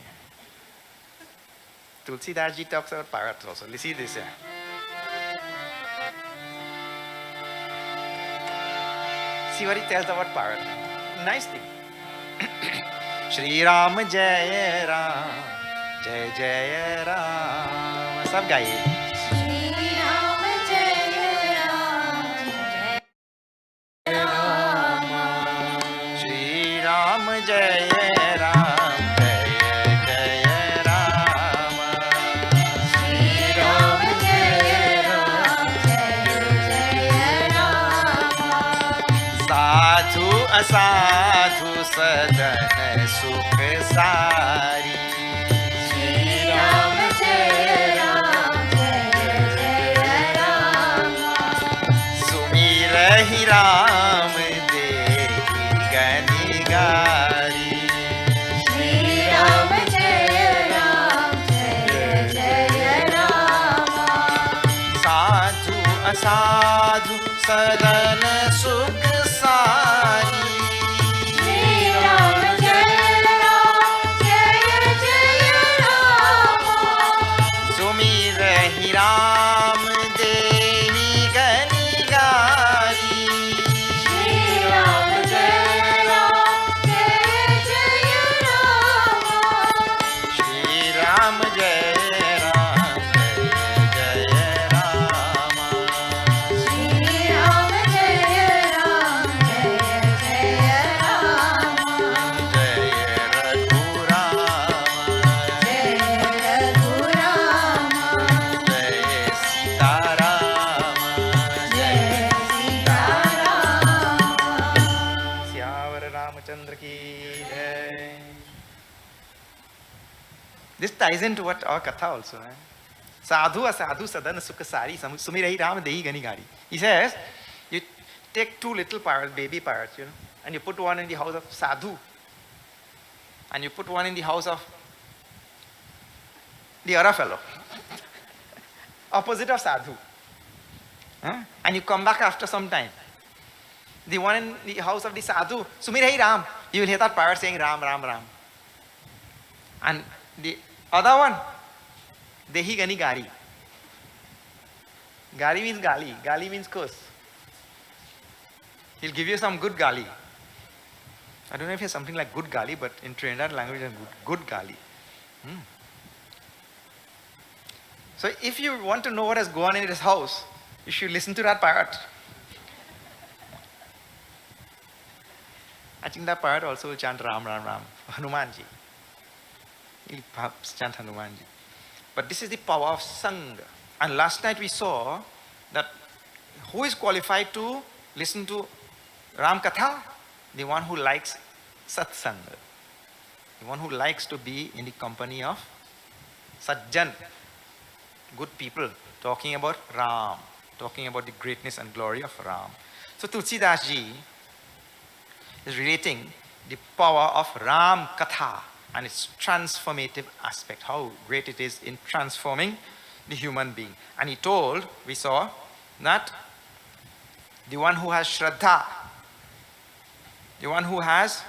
Tulsidas ji talks about parrots also. Let's see this here. See what he tells about parrot. Nice thing. Shri Ram Jai Ram, Jai Jai Ram. Sab gaiye. Jai Ram, Jai Jai Ram. Shri Ram Jai Ram, Jai Jai Ram. Sadhu asadhu sadan sukh sari. Shri Ram Jai Ram, Jai Jai Ram. Sumirahi Ram Shri Ram Jai Ram, Jai Jai Ram. Sadhu asadhu sadan sukh sari. Shri Ram Jai Ram, Jai Jai Ram. Sumirahi Ram dehi gani gari. Shri Ram Jai Ram, Jai Jai Ram. Shri Ram Jai Ram, Jai Jai Ram. Shri Ram Jai Ram, Jai Jai Ram. Jai Raghu Ram, Jai Raghu Ram. Jai Sita Ram, Jai Sita Ram. Syavar Ramachandra ki jai. This ties into what our katha also. Sadhu asadhu sadan sukha sari sumirahi Ram dehi gani gari. He says, you take 2 little parrots, baby parrots, and you put one in the house of sadhu, and you put one in the house of the other fellow, opposite of sadhu. And you come back after some time. The one in the house of the sadhu, Sumirahi Ram, you will hear that parrot saying Ram, Ram, Ram. And the other one, Dehi Gani Gari. Gari means gali. Gali means curse. He'll give you some good gali. I don't know if it's something like good gali, but in Trinidad language, it's good gali. So if you want to know what has gone in his house, you should listen to that parrot. I think that parrot also will chant Ram, Ram, Ram, Hanumanji. He'll perhaps chant Hanumanji. But this is the power of Sangha. And last night we saw that who is qualified to listen to Ram Katha? The one who likes Satsanga. The one who likes to be in the company of Sajjan, good people, talking about Ram, talking about the greatness and glory of Ram. So Tulsidas ji is relating the power of Ram Katha and its transformative aspect, how great it is in transforming the human being. And he told, we saw, that the one who has Shraddha, the one who has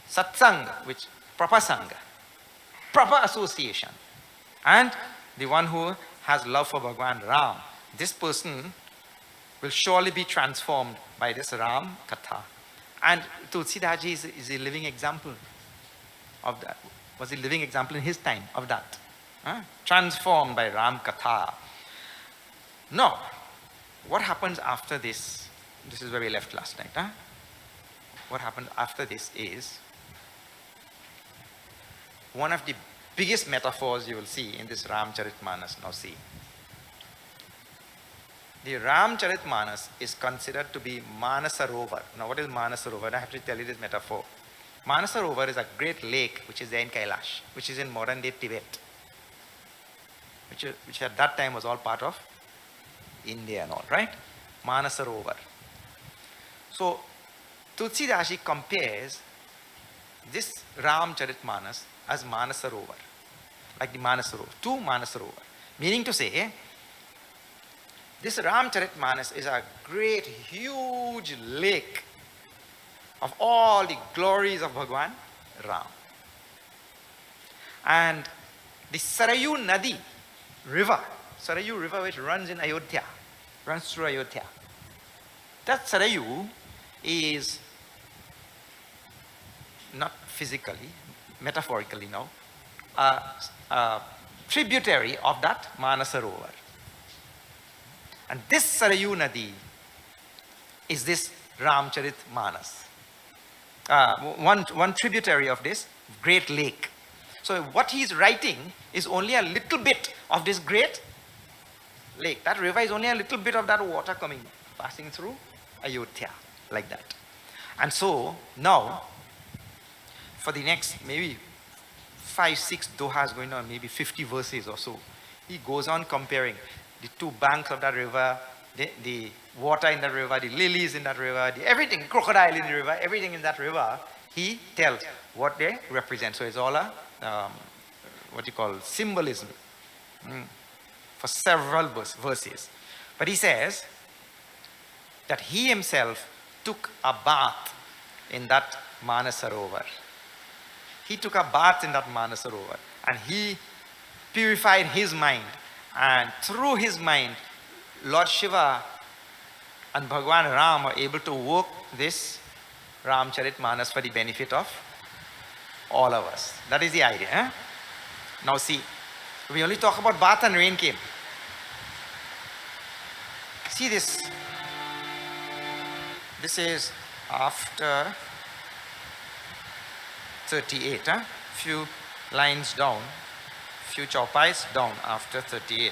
Satsanga, which proper Sangha, proper association, and the one who has love for Bhagwan Ram, this person will surely be transformed by this Ram Katha. And Tulsidas ji is a living example of that. Was a living example in his time of that. Transformed by Ram Katha. Now, what happens after this? This is where we left last night. What happens after this is one of the biggest metaphors you will see in this Ramcharitmanas. Now see. The Ramcharitmanas is considered to be Manasarovar. Now what is Manasarovar? I have to tell you this metaphor. Manasarovar is a great lake which is there in Kailash, which is in modern day Tibet, which at that time was all part of India and all, right? Manasarovar. So Tulsidas compares this Ramcharitmanas as Manasarovar, like the Manasarovar, to Manasarovar. Meaning to say, this Ramcharitmanas is a great, huge lake of all the glories of Bhagwan Ram. And the Sarayu Nadi river, Sarayu river which runs in Ayodhya, runs through Ayodhya. That Sarayu is not physically, metaphorically now, a tributary of that Manasarovar. And this Sarayu Nadi is this Ramcharitmanas. One tributary of this great lake. So what he is writing is only a little bit of this great lake. That river is only a little bit of that water coming, passing through Ayodhya, like that. And so now, for the next maybe 5-6 dohas going on, maybe 50 verses or so, he goes on comparing the two banks of that river, the water in that river, the lilies in that river, everything, crocodile in the river, everything in that river, he tells what they represent. So it's all a, what you call, symbolism for several verses. But he says that he himself took a bath in that Manasarovar. He took a bath in that Manasarovar and he purified his mind. And through his mind, Lord Shiva and Bhagwan Ram are able to work this Ramcharitmanas for the benefit of all of us. That is the idea. Now see, we only talk about bath and rain came. See this. This is after 38. Few lines down. Few chaupais down after 38.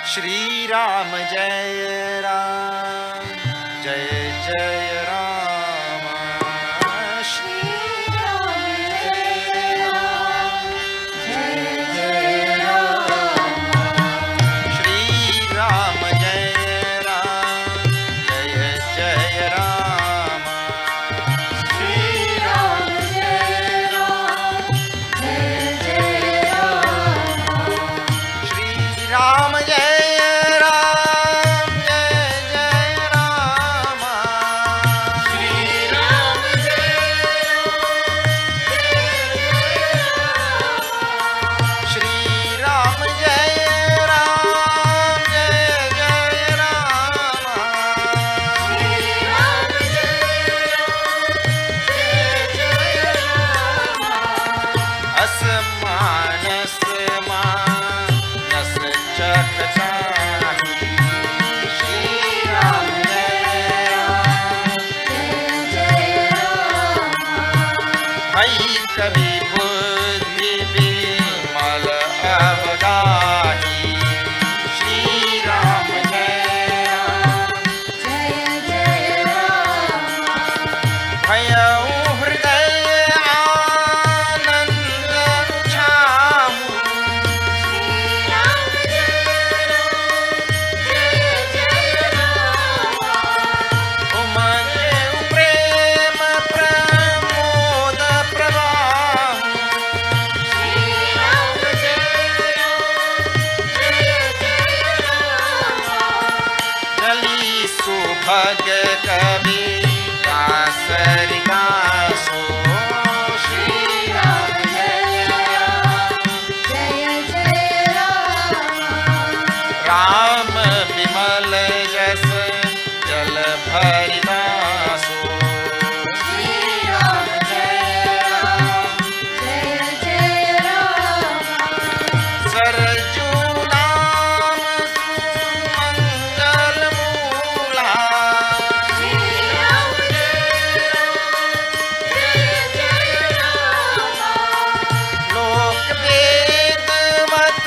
Shri Ram Jai Ram, Jai Jai Ram, Shri Ram Jai Ram, Jai Jai Ram, Shri Ram Jai Ram, Jai Jai Ram, Shri Ram Jai Ram, Jai Jai Ram, Shri Ram Jai विकास विकासो श्री राम जय राम विमल जस जल भरिदासो सरजू नाम सुमंगल मूला लोक वेद मत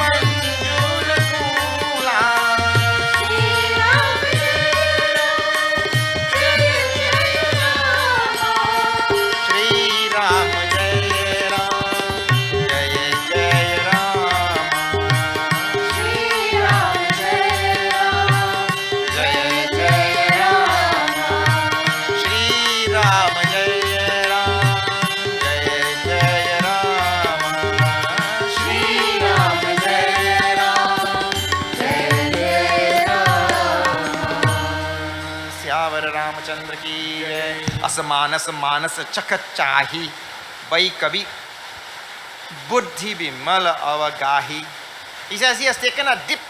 मंजुल कूला श्री राम जय राम जय जय राम श्री राम जय राम श्री राम जय राम जय जय राम श्री राम जय राम जय जय राम श्यावर रामचंद्र की जय असमानस मानस चख चाही वही कवि बुद्धि विमल अवगाही. He says he has taken a dip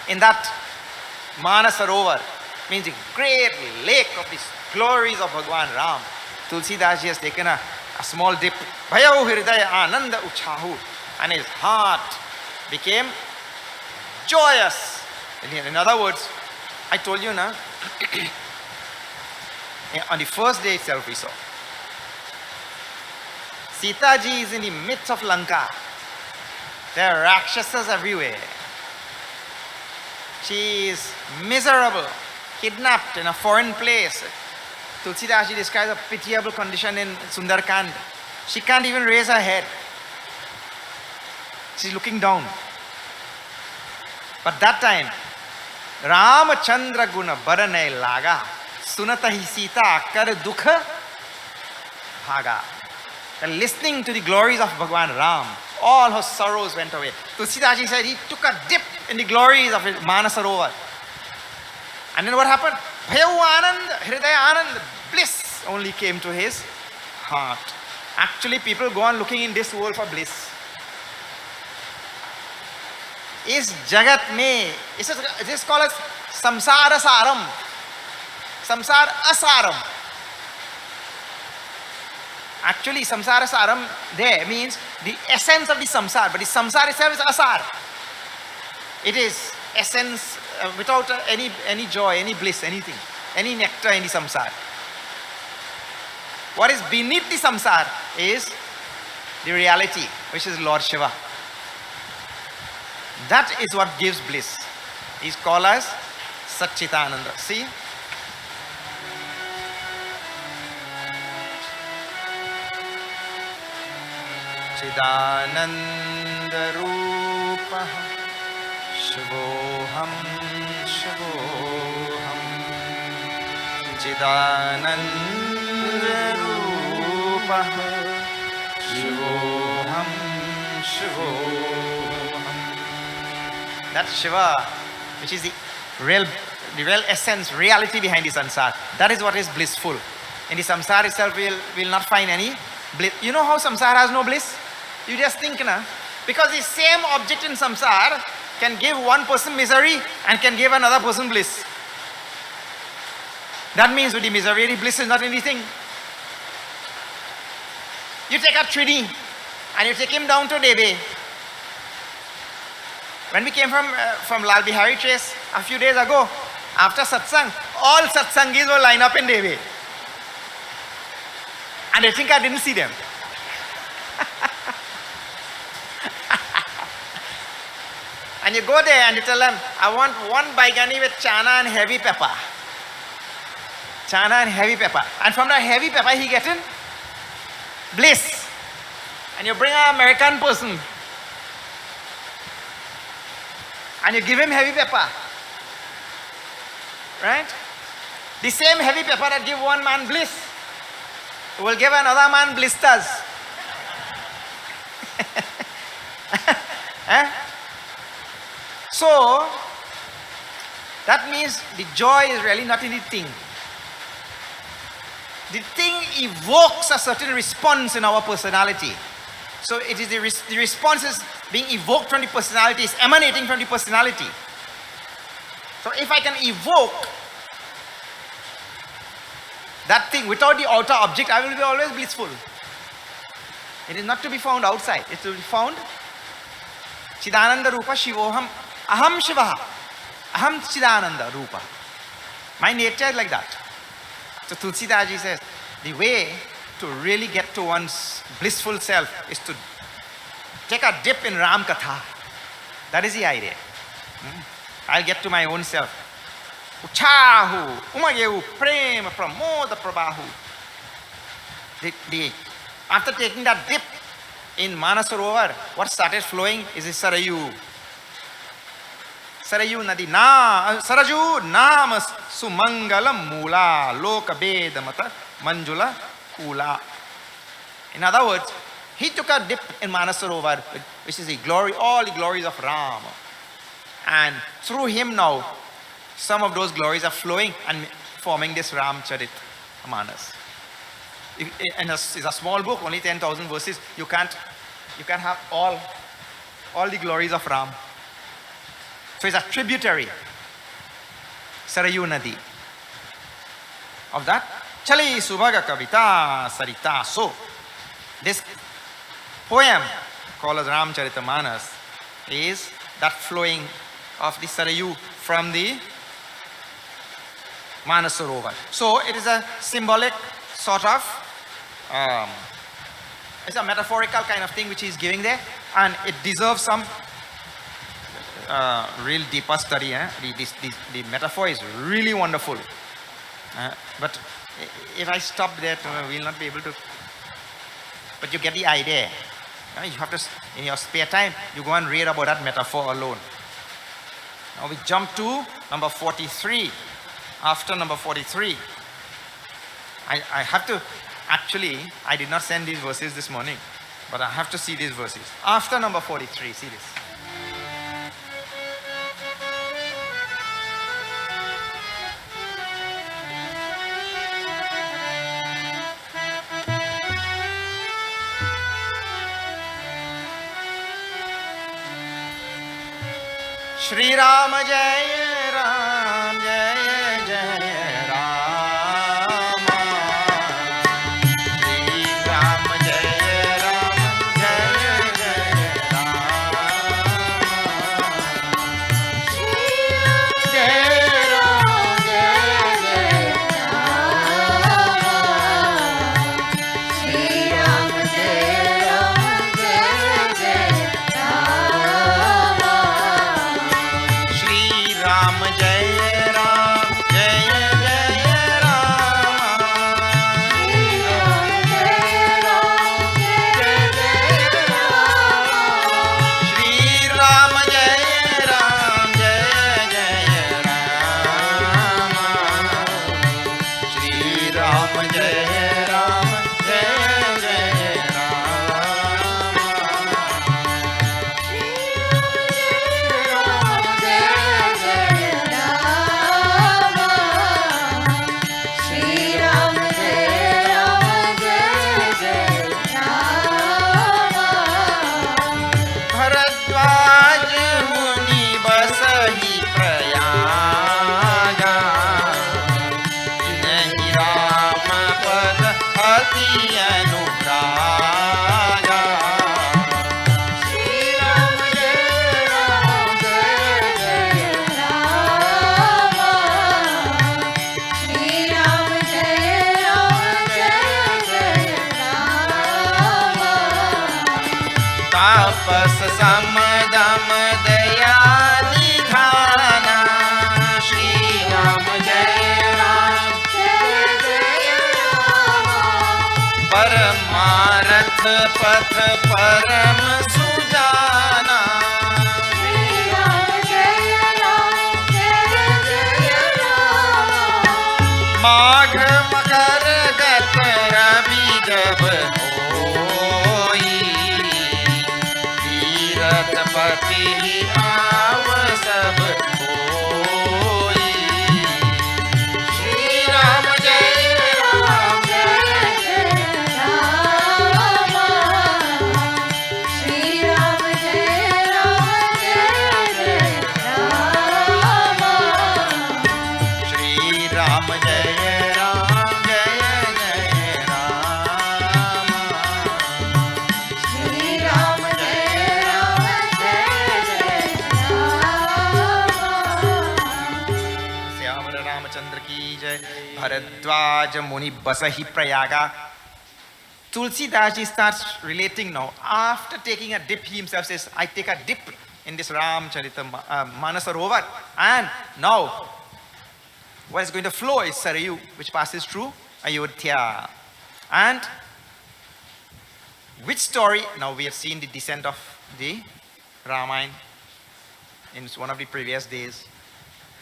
in that Manasarovar, means the great lake of the glories of Bhagwan Ram. Tulsidas ji has taken a small dip. Bhayahu hridaya ananda uchahu, and his heart became joyous. In other words, I told you now, on the first day itself we saw. Sita ji is in the midst of Lanka. There are Rakshasas everywhere. She is miserable, kidnapped in a foreign place. Tulsidas ji describes a pitiable condition in Sundarkand. She can't even raise her head. She's looking down. But that time, Ramachandra guna baranay laga, sunata hi Sita kar dukha bhaga. And listening to the glories of Bhagwan Ram, all her sorrows went away. Tulsidas ji said he took a dip in the glories of Manasarovar. And then what happened? Bhayavu Anand, Hridaya Anand, bliss only came to his heart. Actually, people go on looking in this world for bliss. Is jagat mein, this is called as samsara saram, samsara asaram. Actually, samsara saram there means the essence of the samsara, but the samsara itself is asar. It is essence without any joy, any bliss, anything, any nectar in the samsara. What is beneath the samsara is the reality, which is Lord Shiva. That is what gives bliss. He's called as Satchitananda. See? Chidananda Rupa Shivoham Shivoham Chidananda Rupa Shivoham Shivoham. That Shiva, which is the real essence, reality behind the samsara. That is what is blissful. In the samsara itself, we will not find any bliss. You know how samsara has no bliss? You just think, na? Because the same object in samsara can give one person misery and can give another person bliss. That means with the misery, the bliss is not anything. You take a Shri and you take him down to Debe. When we came from Lal Bihari Trace a few days ago, after satsang, all satsangis were lined up in Debe. And they think I didn't see them. And you go there and you tell them, I want one baigani with chana and heavy pepper. Chana and heavy pepper. And from the heavy pepper he gets in bliss. And you bring an American person and you give him heavy pepper. Right? The same heavy pepper that give one man bliss will give another man blisters. So, That means the joy is really not in the thing. The thing evokes a certain response in our personality. So it is the response is being evoked from the personality, is emanating from the personality. So if I can evoke that thing without the outer object, I will be always blissful. It is not to be found outside. It is to be found Chidananda Rupa Shivoham Aham Shivaha Aham Chidananda Rupa. My nature is like that. So Tulsidaji says, the way to really get to one's blissful self is to take a dip in Ram Katha. That is the idea. I'll get to my own self. Uchahu, Umageu, Prema, Pramoda Prabhahu. After taking that dip in Manasarovar, what started flowing is the Sarayu. Sarayu Nadi na Saraju Nama Sumangalam Mula Loka Bedamata Manjula Kula. In other words, he took a dip in Manasarovar, which is the glory, all the glories of Rama. And through him now, some of those glories are flowing and forming this Ramcharit Manas. And it's a small book, only 10,000 verses. You can't have all the glories of Ram. So it's a tributary, Sarayu Nadi. Of that, Chali Subhaga Kavita Sarita. So, this poem called as Ramcharitamanas is that flowing of the Sarayu from the Manasarovar. So, it is a symbolic sort of, it's a metaphorical kind of thing which he is giving there, and it deserves some real deeper study. The metaphor is really wonderful. But if I stop there, we will not be able to. But you get the idea. You have to, in your spare time, you go and read about that metaphor alone. Now we jump to number 43. After number 43, I have to, actually, I did not send these verses this morning, but I have to see these verses. After number 43, see this. Shri Rama Jaya Ram Jaya Jaya Rama. Shri Rama Jaya Rama Jaya Jaya Rama. Shri Rama Jaya Rama Jaya Jaya Rama. Shri Rama Jaya Rama Jaya Jaya Rama. Shri Rama Jaya Ram Jaya Jaya Rama. Shri Rama Jaya Ram Jaya Jaya Rama. Shri Rama Jaya Ram Jaya Jaya Bharadwaj Muni Basahi Prayaga. Nahi Rama Pad Ati Anugraga. Shri Rama Jaya Ram Jaya Jaya Rama. Shri Rama Jaya Ram Jaya Jaya Rama. Tapas Samadam Daya Nidhana. Shri Rama Jaya Ram Jaya Jaya Rama. Paramaarth Path Param Sujana. Shri Rama Jaya Ram Jaya Jaya Rama. Magh Makar Gat Rabi Jab Hoi. Tirat Pati Av Sab Hoi. Ram, Jai Ram, Jai Jai Ram. Shri Ram, Jai Ram, Jai Jai Ram. Syamara Ramachandra ki jai. Bharadwaj Muni Basahi Prayaga. Tulsidas ji starts relating now. After taking a dip, he himself says, I take a dip in this Ramcharita Manasarovar. And now, what is going to flow is Sarayu, which passes through Ayodhya. And which story? Now we have seen the descent of the Ramayana in one of the previous days.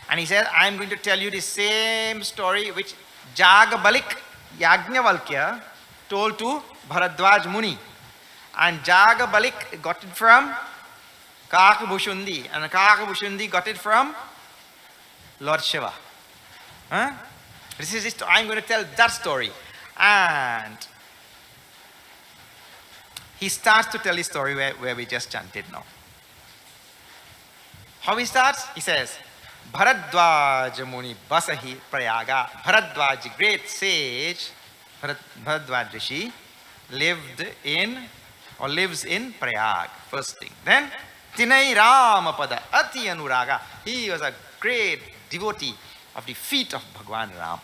And he says, I am going to tell you the same story which Jagabalik Yajnavalkya told to Bharadwaj Muni. And Jagabalik got it from Kakabhushundi. And Kakabhushundi got it from Lord Shiva. Huh? This is it. I'm going to tell that story. And he starts to tell the story where we just chanted now. How he starts? He says, Bharadwaj Muni Basahi Prayaga. Bharadwaj, great sage, Bharadwaj Rishi, lived in or lives in Prayag. First thing. Then, Tinai Ramapada Ati Anuraga. He was a great devotee of the feet of Bhagwan Ram.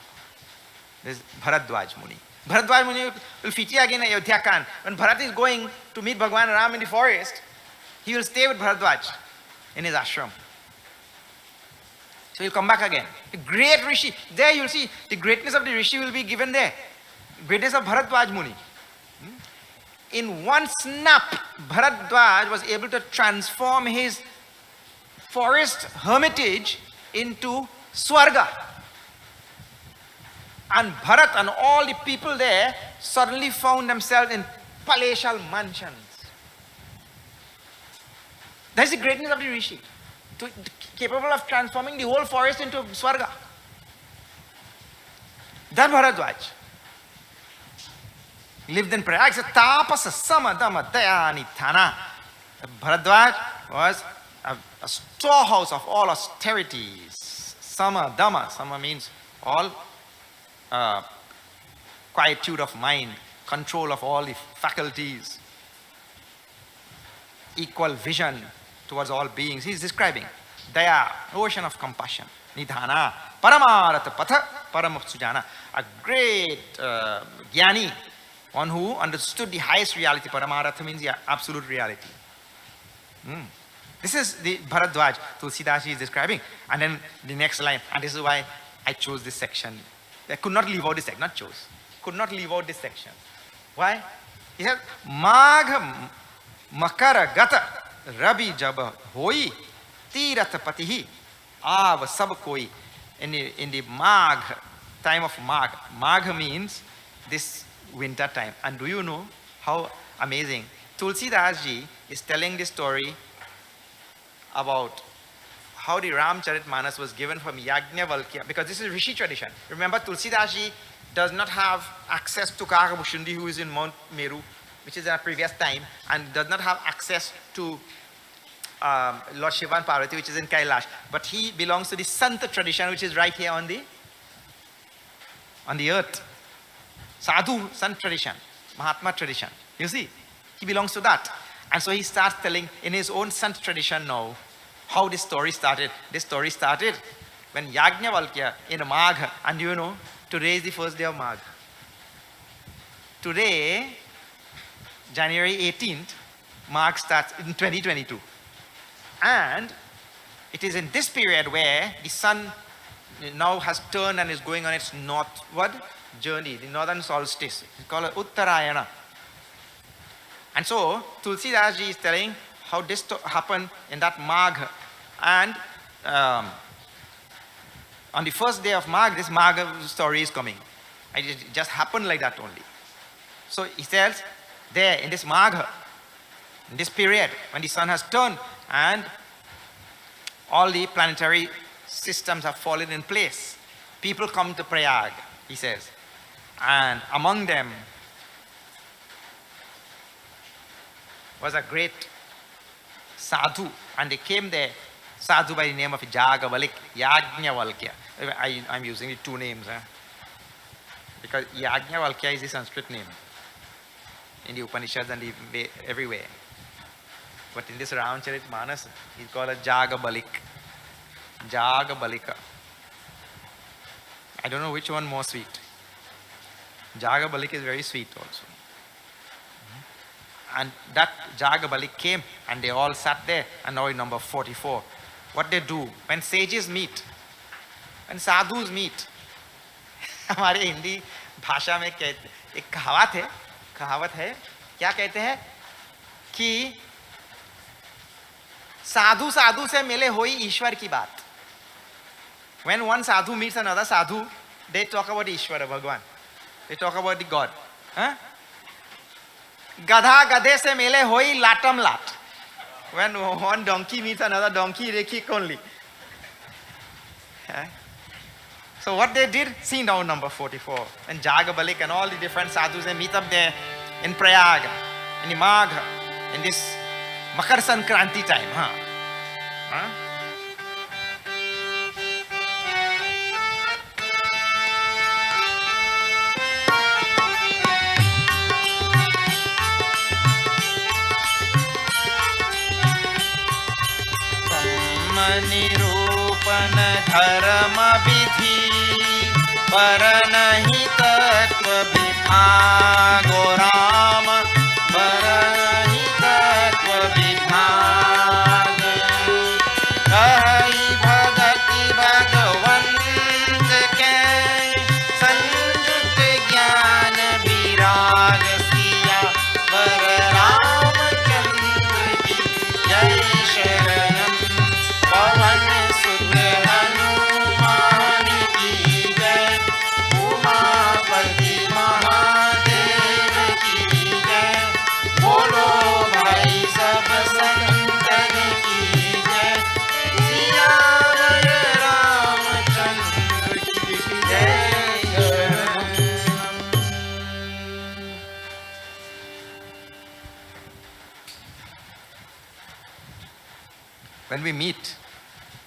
This is Bharadwaj Muni. Bharadwaj Muni will feature again in Ayodhya Khan. When Bharat is going to meet Bhagwan Ram in the forest, he will stay with Bharadwaj in his ashram. So he'll come back again. The great Rishi. There you'll see the greatness of the Rishi will be given there. Greatness of Bharadwaj Muni. In one snap, Bharadwaj was able to transform his forest hermitage into Swarga. And Bharat and all the people there suddenly found themselves in palatial mansions. That's the greatness of the Rishi. Capable of transforming the whole forest into Swarga. That Bharadwaj lived in Prayag. It's a tapasa samadama dayani thana. Bharadwaj was a storehouse of all austerities. Samadama. Sama means all quietude of mind, control of all the faculties, equal vision towards all beings. He is describing Daya, ocean of compassion. Nidhana, Paramarata Patha, Paramapsujana. A great Jnani, one who understood the highest reality. Paramarata means the absolute reality. This is the Bharadwaj Tulsidas is describing. And then the next line, and this is why I chose this section. I could not leave out this section, not chose. Could not leave out this section. Why? He said, Magha Makara Gata Rabi Jaba Hoi Tirata Patihi Av Sab Koi. In the Magh, time of Magh. Magh means this winter time. And do you know how amazing? Tulsidas ji is telling this story about how the Ramcharitmanas was given from Yajnavalkya, because this is Rishi tradition. Remember, Tulsidas ji does not have access to Kakabhushundi, who is in Mount Meru, which is in a previous time, and does not have access to Lord Shiva and Parvati, which is in Kailash. But he belongs to the Santa tradition, which is right here on the earth. Sadhu, Sant tradition, Mahatma tradition. You see, he belongs to that. And so he starts telling in his own Sant tradition now how this story started. This story started when Yajnavalkya in Magh, and you know, today is the first day of Magh. Today, January 18th, Magh starts in 2022. And it is in this period where the sun now has turned and is going on its northward journey, the northern solstice. It's called Uttarayana. And so, Tulsidas ji is telling how this happened in that Magh. And on the first day of Magh, this Magh story is coming. And it just happened like that only. So he tells, there in this Magh, in this period, when the sun has turned and all the planetary systems have fallen in place, people come to Prayag, he says. And among them was a great sadhu, and they came there, sadhu by the name of Jagavalik, Yajnavalkya. I'm using the two names. Because Yajna Valkya is the Sanskrit name in the Upanishads and everywhere. But in this Ramcharitmanas, he's called a Jagabalik. Jagabalika. I don't know which one more sweet. Jagabalik is very sweet also. And that Jagabalik came and they all sat there, and now in number 44. What they do, when sages meet, when sadhus meet, हमारे हिंदी भाषा में एक कहावत है क्या कहते हैं कि साधु साधु से मिले होई ईश्वर की बात. When one sadhu meets another sadhu, they talk about Ishvara, Bhagwan. They talk about the God. Gadha gadhe se mele hoi latam lat. When one donkey meets another donkey, they kick only. So what they did, see now number 44. And Jagabalik and all the different sadhus, they meet up there in Prayag, in the Magha, in this Makar Sankranti time. निरूपण धर्म विधि पर नहीं तत्व विभागो राम पर नहीं तत्व विभाग कहि भगति भगवंत के संयुक्त ज्ञान विराग सिया वर रामचंद्र की जय शरणम पवन सुत हनुमान की जय उमापति महादेव की जय बोलो भाई सब संतन की जय सियावर रामचंद्र की जय When we meet,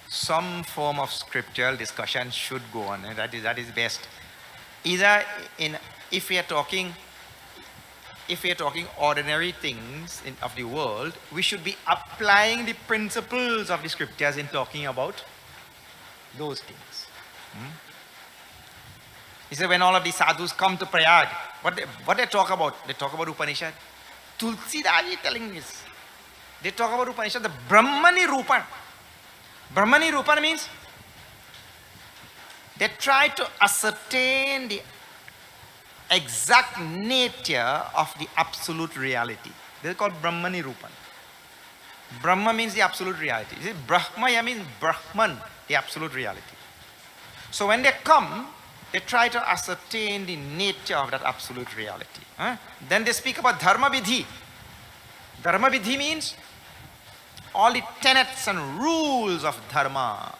some form of scriptural discussion should go on, and that is best. Either if we are talking ordinary things of the world, we should be applying the principles of the scriptures in talking about those things. He said when all of these sadhus come to Prayag, what they talk about? They talk about Upanishad. Tulsidas is telling this. They talk about Upanishad, the Brahmani Rupan. Brahmani Rupan means they try to ascertain the exact nature of the absolute reality. They are called Brahmani Rupan. Brahma means the absolute reality. Brahmaya means Brahman, the absolute reality. So when they come, they try to ascertain the nature of that absolute reality. Then they speak about Dharma Vidhi. Dharma Vidhi means all the tenets and rules of Dharma.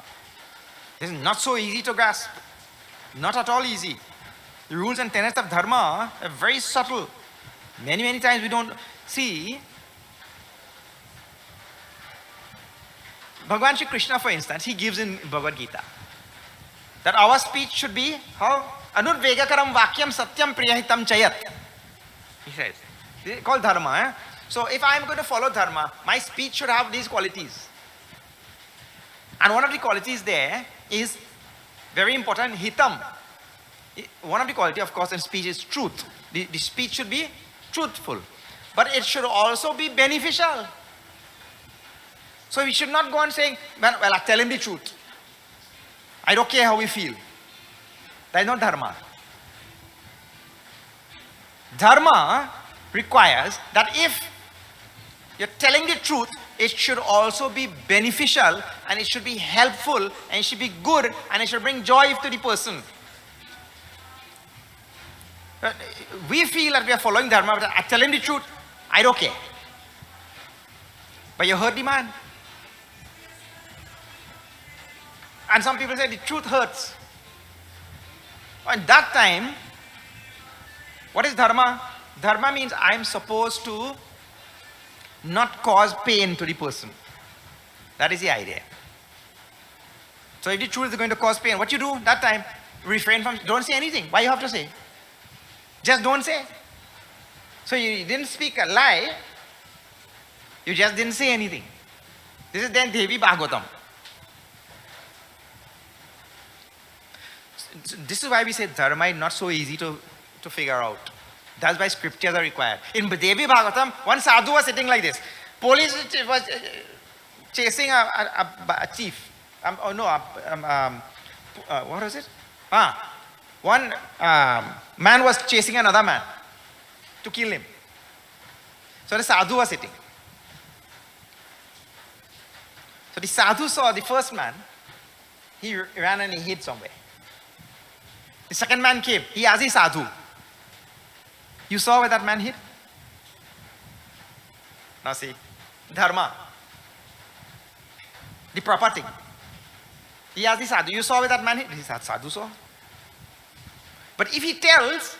This is not so easy to grasp. Not at all easy. The rules and tenets of Dharma are very subtle. Many times we don't see. Bhagavan Shri Krishna, for instance, he gives in Bhagavad Gita that our speech should be how? Anudvegakaram vakyam satyam priyahitam chayat. He says. This is called Dharma. So if I am going to follow Dharma, my speech should have these qualities. And one of the qualities there is very important, hitam. One of the qualities, of course, in speech is truth. The speech should be truthful. But it should also be beneficial. So we should not go on saying, well, I tell him the truth. I don't care how we feel. That is not Dharma. Dharma requires that if you're telling the truth, it should also be beneficial and it should be helpful and it should be good and it should bring joy to the person. We feel that we are following Dharma, but I tell him the truth, I don't care. But you hurt the man. And some people say the truth hurts. At that time, what is Dharma? Dharma means I am supposed to not cause pain to the person. That is the idea. So if the truth is going to cause pain, what you do that time? Refrain from, don't say anything. Why you have to say? Just don't say. So you didn't speak a lie, you just didn't say anything. This is then Devi Bhagavatam. This is why we say dharma is not so easy to figure out. That's why scriptures are required. In Devi Bhagavatam, one sadhu was sitting like this. Police was chasing a chief. What was it? One man was chasing another man to kill him. So the sadhu was sitting. So the sadhu saw the first man. He ran and he hid somewhere. The second man came. He asked the sadhu, you saw where that man hid? Now see, dharma. The proper thing. He asked the sadhu, you saw where that man hid? The sadhu saw. But if he tells,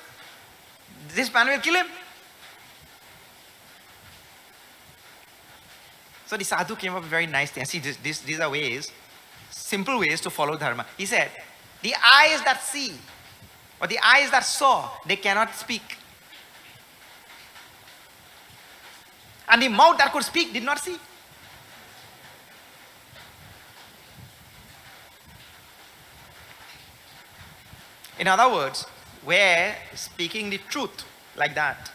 this man will kill him. So the sadhu came up with a very nice thing. See, these are ways, simple ways to follow dharma. He said, the eyes that see, or the eyes that saw, they cannot speak. And the mouth that could speak did not see. In other words, where speaking the truth like that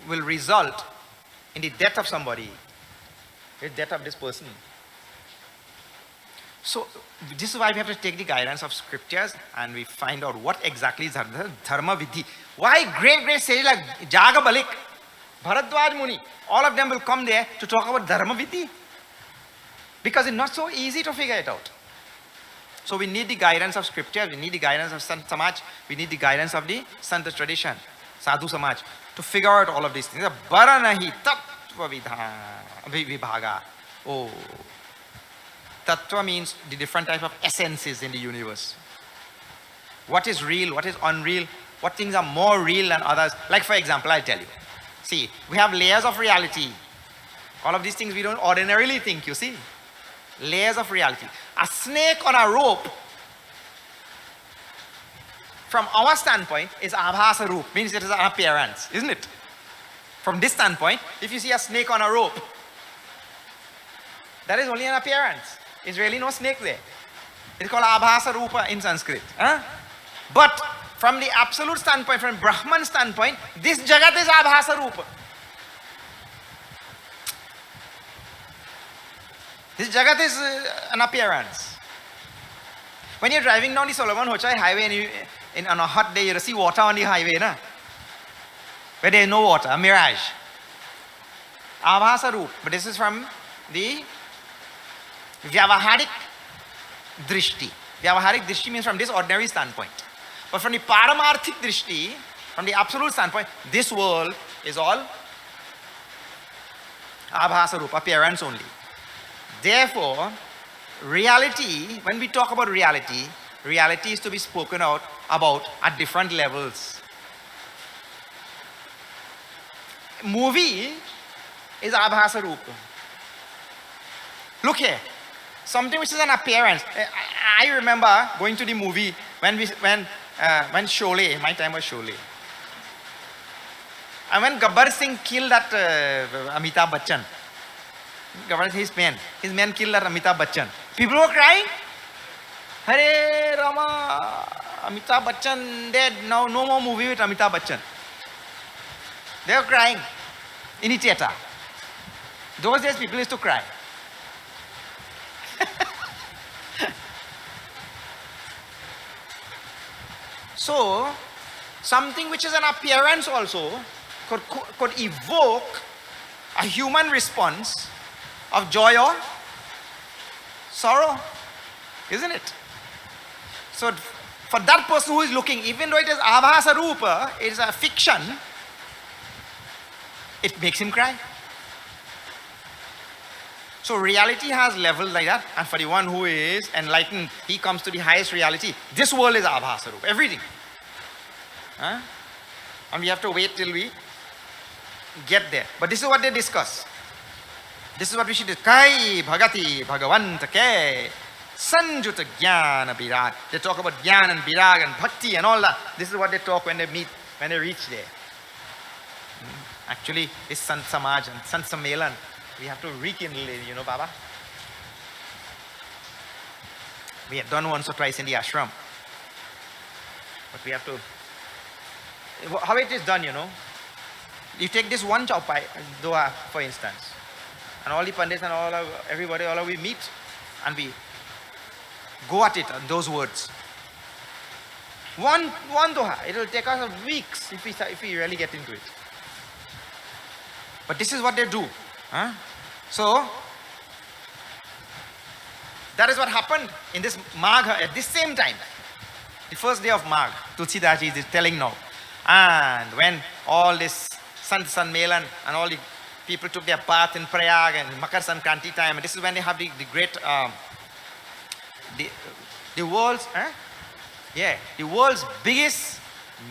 will result in the death of somebody, the death of this person. So this is why we have to take the guidance of scriptures and we find out what exactly is dharma vidhi. Why great sages like Jagabalik, Bharadwaj Muni, all of them will come there to talk about dharma vidhi. Because it's not so easy to figure it out. So we need the guidance of scripture, we need the guidance of Sant Samaj, we need the guidance of the Sant tradition, Sadhu Samaj, to figure out all of these things. Baranahi tattva vibhaga. Oh. Tattva means the different type of essences in the universe. What is real, what is unreal, what things are more real than others. Like for example, I'll tell you. See, we have layers of reality. All of these things we don't ordinarily think, you see. Layers of reality. A snake on a rope, from our standpoint, is abhasa roop, means it is an appearance, isn't it? From this standpoint, if you see a snake on a rope, that is only an appearance. It's really no snake there. It's called abhasa roopa in Sanskrit. But from the absolute standpoint, from Brahman standpoint, this jagat is abhasa roopa. This jagat is an appearance. When you're driving down the Solomon Hochai highway and on a hot day you see water on the highway, na? Where there is no water, a mirage. Abhasa roop. But this is from the Vyavaharik Drishti. Vyavaharik Drishti means from this ordinary standpoint. But from the Paramarthik Drishti, from the absolute standpoint, this world is all Abhasa roop, appearance only. Therefore, reality, when we talk about reality, reality is to be spoken out about at different levels. Movie is abhasa rupa. Look here, something which is an appearance. I remember going to the movie when Sholay, my time was Sholay. And when Gabbar Singh killed that Amitabh Bachchan, his men killed that Amitabh Bachchan. People were crying. Hare Rama, Amitabh Bachchan dead, now no more movie with Amitabh Bachchan. They were crying in the theater. Those days people used to cry. So, something which is an appearance also could evoke a human response of joy or sorrow, isn't it? So for that person who is looking, even though it is abhasa rupa, it is a fiction, it makes him cry. So reality has levels like that, and for the one who is enlightened, he comes to the highest reality. This world is abhasa rupa, everything. And we have to wait till we get there. But this is what they discuss. This is what we should do. Kai Bhagati Bhagavanta Ke. Sanjuta Jnana Virag. They talk about Jnana and Virag and Bhakti and all that. This is what they talk when they meet, when they reach there. Actually, this Sant Samaj and Sant Sammelan, we have to rekindle it, Baba. We have done once or twice in the ashram. But we have to, how it is done, You take this one chaupai, doha, for instance, and all the pandits and everybody, all of we meet and we go at it on those words. One doha, it will take us weeks if we really get into it. But this is what they do. So, that is what happened in this Magha at this same time. The first day of Magh, Tulsidaji is telling now. And when all this Sant Sanmelan and all the people took their bath in Prayag and Makar Sankranti time, and this is when they have the great, the world's biggest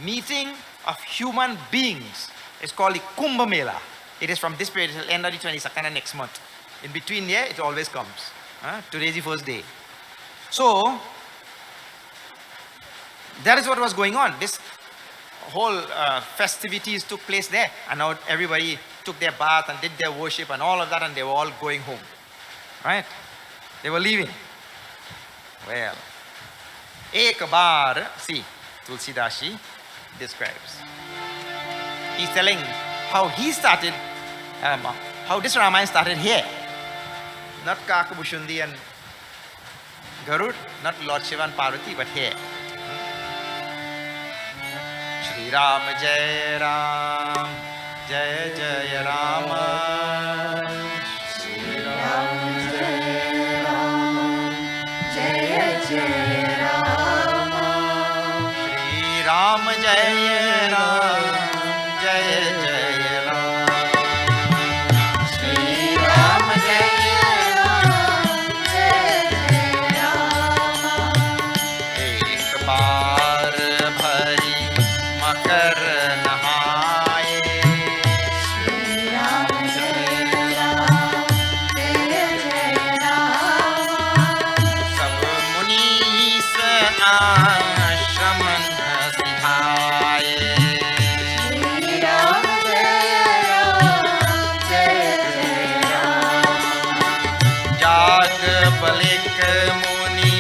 meeting of human beings. It's called the Kumbh Mela. It is from this period till end of the 22nd and next month. In between there, it always comes. Today is the first day. So, that is what was going on. This whole festivities took place there. And now everybody took their bath and did their worship and all of that, and they were all going home. Right? They were leaving. Well, Ek Baar, see, Tulsidashi describes. He's telling how he started, how this Ramayana started here. Not Kakabushundi and Garud, not Lord Shiva and Parvati, but here. Shri Ram Jai Ram, Jai Jai Rama. Shri Ram Jai Ram, Jai Jai Rama. Shri Ram Jai Ram, Jai Jai Ram. Shri Ram Jai Ram, Jai Jai Rama. एक बार भरी मकर नहाए. Shri Ram Jai Ram, Jai Jai Rama. सब मुनीस आश्रम सिधाए. Shri Ram Jai Ram, Jai Jai Rama. जाग बलिक मुनि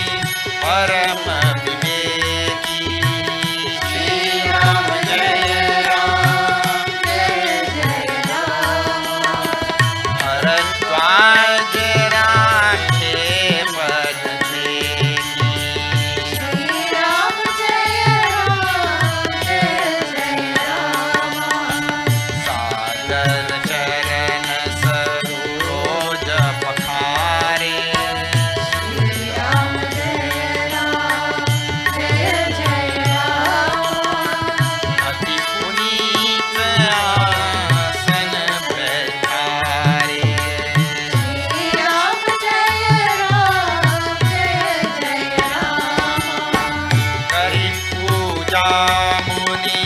परम विवेकी. Shri Ram Jai Ram, Jai Jai Rama. Bharadwaj राखे पद देखी. Shri Ram Jai Ram, Jai Jai Rama. सागर चरण सरोज पखारे. Shri Ram Jai Ram, Jai Jai Rama. अति पुनीत आसन बैठारे. Shri Ram Jai Ram, Jai Jai Rama. करि पूजा मुनि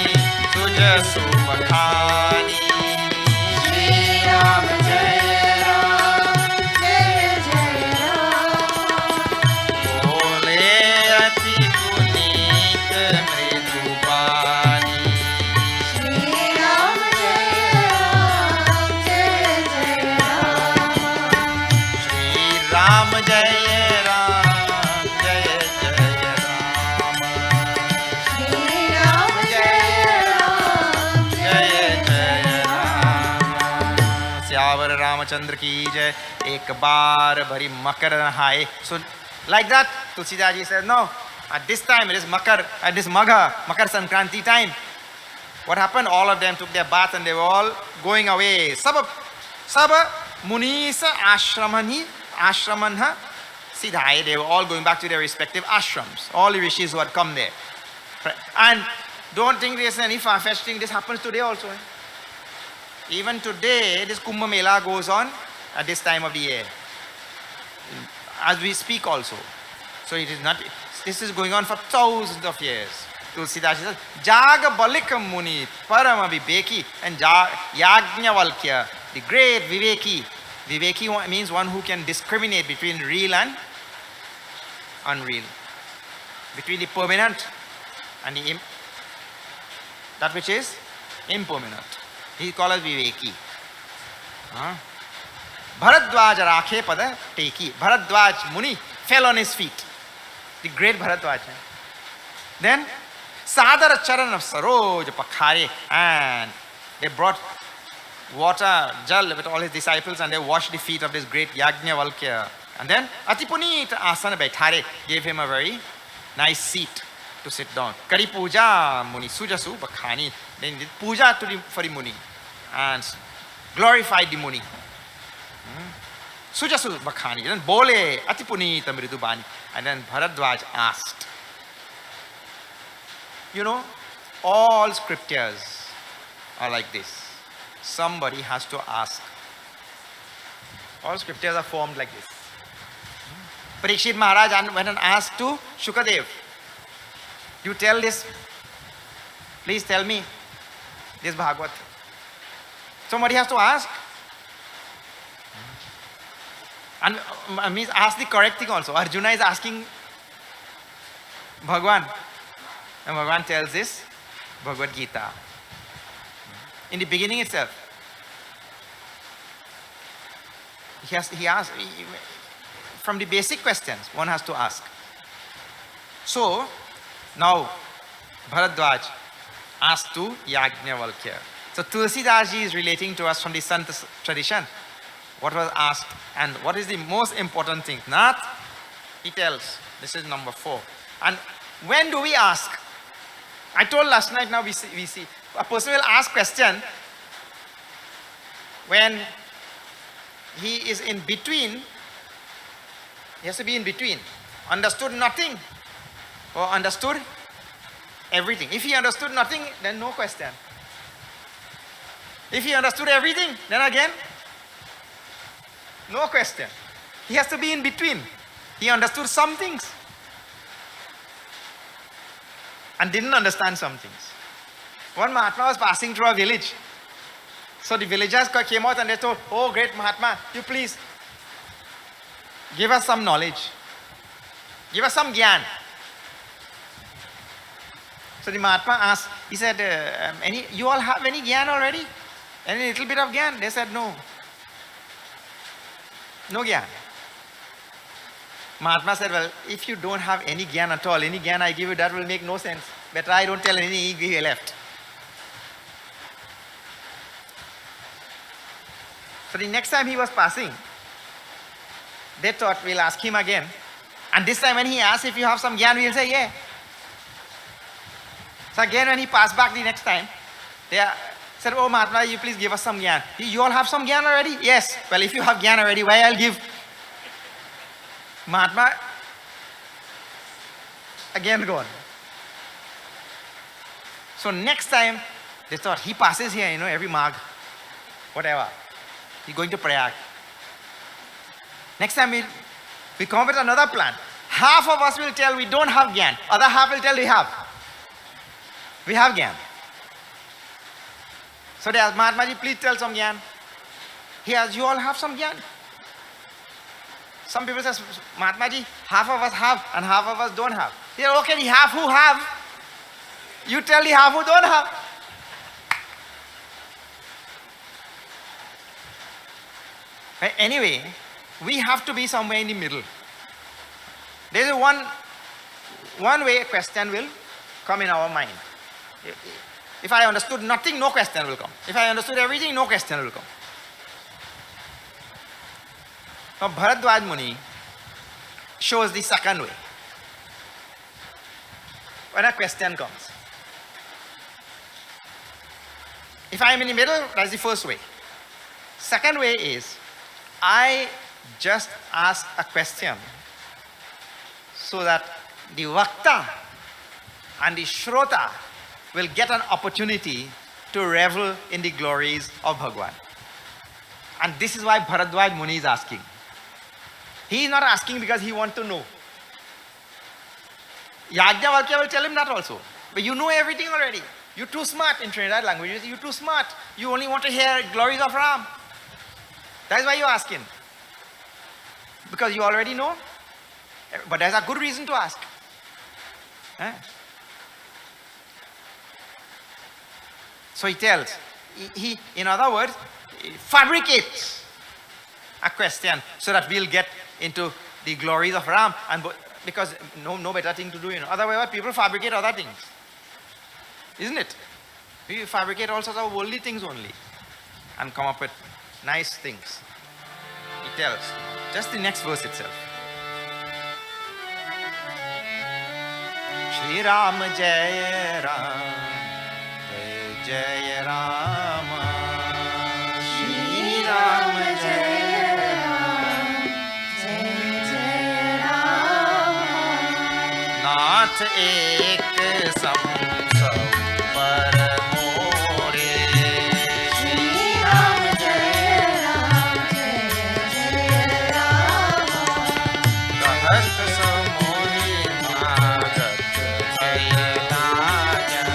सुजसु बखानी. Shri Ram Jai Ram, Jai Jai Rama. बोले अति पुनीत मृदु बानी. Shri Ram Jai Ram, Jai Jai Rama. Shri Ram जय राम, जय जय Ram. Shri Ram Jai Ram, जय जय राम. श्यावर रामचंद्र की जय. एक बार भरी मकर नहाए. So like that, Tulsidaji says, no, at this time it is Makar, at this Magha, Makar Sankranti time. What happened? All of them took their bath and they were all going away. Sab Munisa Ashramanha Siddhaya. They were all going back to their respective ashrams. All the rishis who had come there. And don't think there's any far-fetched thing. This happens today also. Even today, this Kumbh Mela goes on at this time of the year. As we speak also. So it is not, this is going on for thousands of years. Tulsidaji says, Jaga Balika Muni, Parama Viveki, and Yajna, the great Viveki. Viveki means one who can discriminate between real and unreal. Between the permanent and that which is impermanent. He called us Viveki. Bharadwaj rakhe pada teki. Bharadwaj Muni fell on his feet. The great Bharadwaj. Then Sadara Charan of Saroj Pakhare, and they brought water, jal with all his disciples, and they washed the feet of this great Yajna. And then Atipunit Asana Baithare gave him a very nice seat to sit down. Kari Puja Muni Sujasu Bakhani. Then did puja for the Muni and glorified the Muni. Sujasu Bakhani. Then Bole Atipuni Tamridubani. And then Bharadwaj asked. You know, all scriptures are like this. Somebody has to ask. All scriptures are formed like this. Parikshit Maharaj went and asked to Shukadev, you tell this, please tell me this Bhagavad. Somebody has to ask. And means ask the correct thing also. Arjuna is asking Bhagwan. And Bhagwan tells this Bhagavad Gita. In the beginning itself, he asked, from the basic questions, one has to ask. So, now, Bharadwaj asked to Yajnavalkya. So, Tulsidas ji is relating to us from the Sant tradition. What was asked and what is the most important thing? Nath, he tells, this is number 4. And when do we ask? I told last night, now we see. A person will ask question when he is in between. He has to be in between. Understood nothing or understood everything. If he understood nothing, then no question. If he understood everything, then again, no question. He has to be in between. He understood some things and didn't understand some things. One Mahatma was passing through a village. So the villagers came out and they told, oh great Mahatma, you please give us some knowledge. Give us some gyan. So the Mahatma asked, he said, you all have any gyan already? Any little bit of gyan? They said, no. No gyan. Mahatma said, well, if you don't have any gyan at all, any gyan I give you, that will make no sense. Better I don't tell anything, he left. So the next time he was passing, they thought we'll ask him again. And this time when he asked if you have some gyan, we'll say, yeah. So again when he passed back the next time, they said, oh Mahatma, you please give us some gyan. You all have some gyan already? Yes. Well, if you have gyan already, why I'll give? Mahatma again gone. So next time, they thought, he passes here, every marg, whatever. He's going to Prayag. Next time we come up with another plan. Half of us will tell we don't have gyan. Other half will tell we have. We have gyan. So they asked, Mahatma ji, please tell some gyan. He asked, you all have some gyan? Some people say, Mahatma ji, half of us have and half of us don't have. He said, okay, the half who have, you tell the half who don't have. Anyway, we have to be somewhere in the middle. There is one way a question will come in our mind. If I understood nothing, no question will come. If I understood everything, no question will come. Now Bharadwaj Muni shows the second way. When a question comes. If I am in the middle, that's the first way. Second way is, I just ask a question so that the Vakta and the Shrota will get an opportunity to revel in the glories of Bhagwan. And this is why Bharadwaj Muni is asking. He is not asking because he wants to know. Yajnavalkya will tell him that also. But you know everything already. You're too smart in Trinidad language. You're too smart. You only want to hear glories of Ram. That is why you're asking. Because you already know But there's a good reason to ask. Eh? So he tells, he in other words, he fabricates a question so that we'll get into the glories of Ram, and because no better thing to do, Otherwise, people fabricate other things, isn't it? We fabricate all sorts of worldly things only, and come up with nice things. He tells, just the next verse itself. Shri Ram Jai Ram, Jai Jai Ram, Shri Ram Jai Ram, Jai Jai Ram. नाथ एक सम सब पर मोरे Shri Ram Jai Ram, Jai Jai Ram. कहत समोहि मागत भय लाजा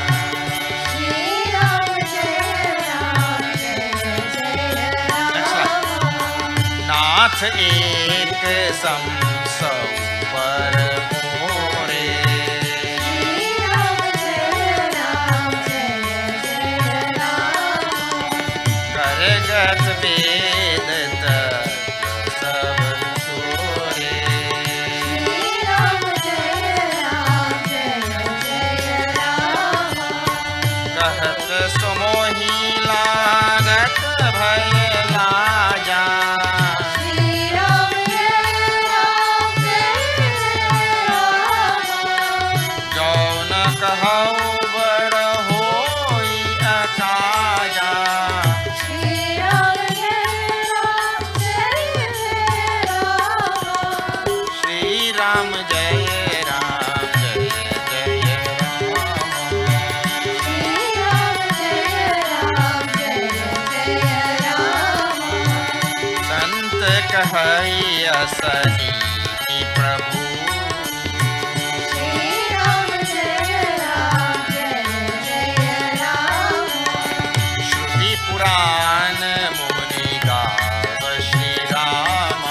Shri Ram Jai Ram, Jai Jai Ram. नाथ एक सम सब पर मोरे Shri Ram Jai Ram, Jai Jai Ram. करगत वेद तत्व सब तोरे Shri Ram Jai Ram, Jai Jai Ram. कहत सुमोहि लागत भय लाजा Shri Ram Jai Ram, Jai Ram. जौन कहौ बड़ होई अकाजा Shri Ram Jai Ram, Jai Ram. Shri Ram जय राम जय जय Ram Shri Ram Jai Ram, Jai Jai Ram. संत कहै असनी प्रभु Shri Ram Jai Ram, Jai Jai Ram. श्रुति पुराण मुनि गाव Shri Ram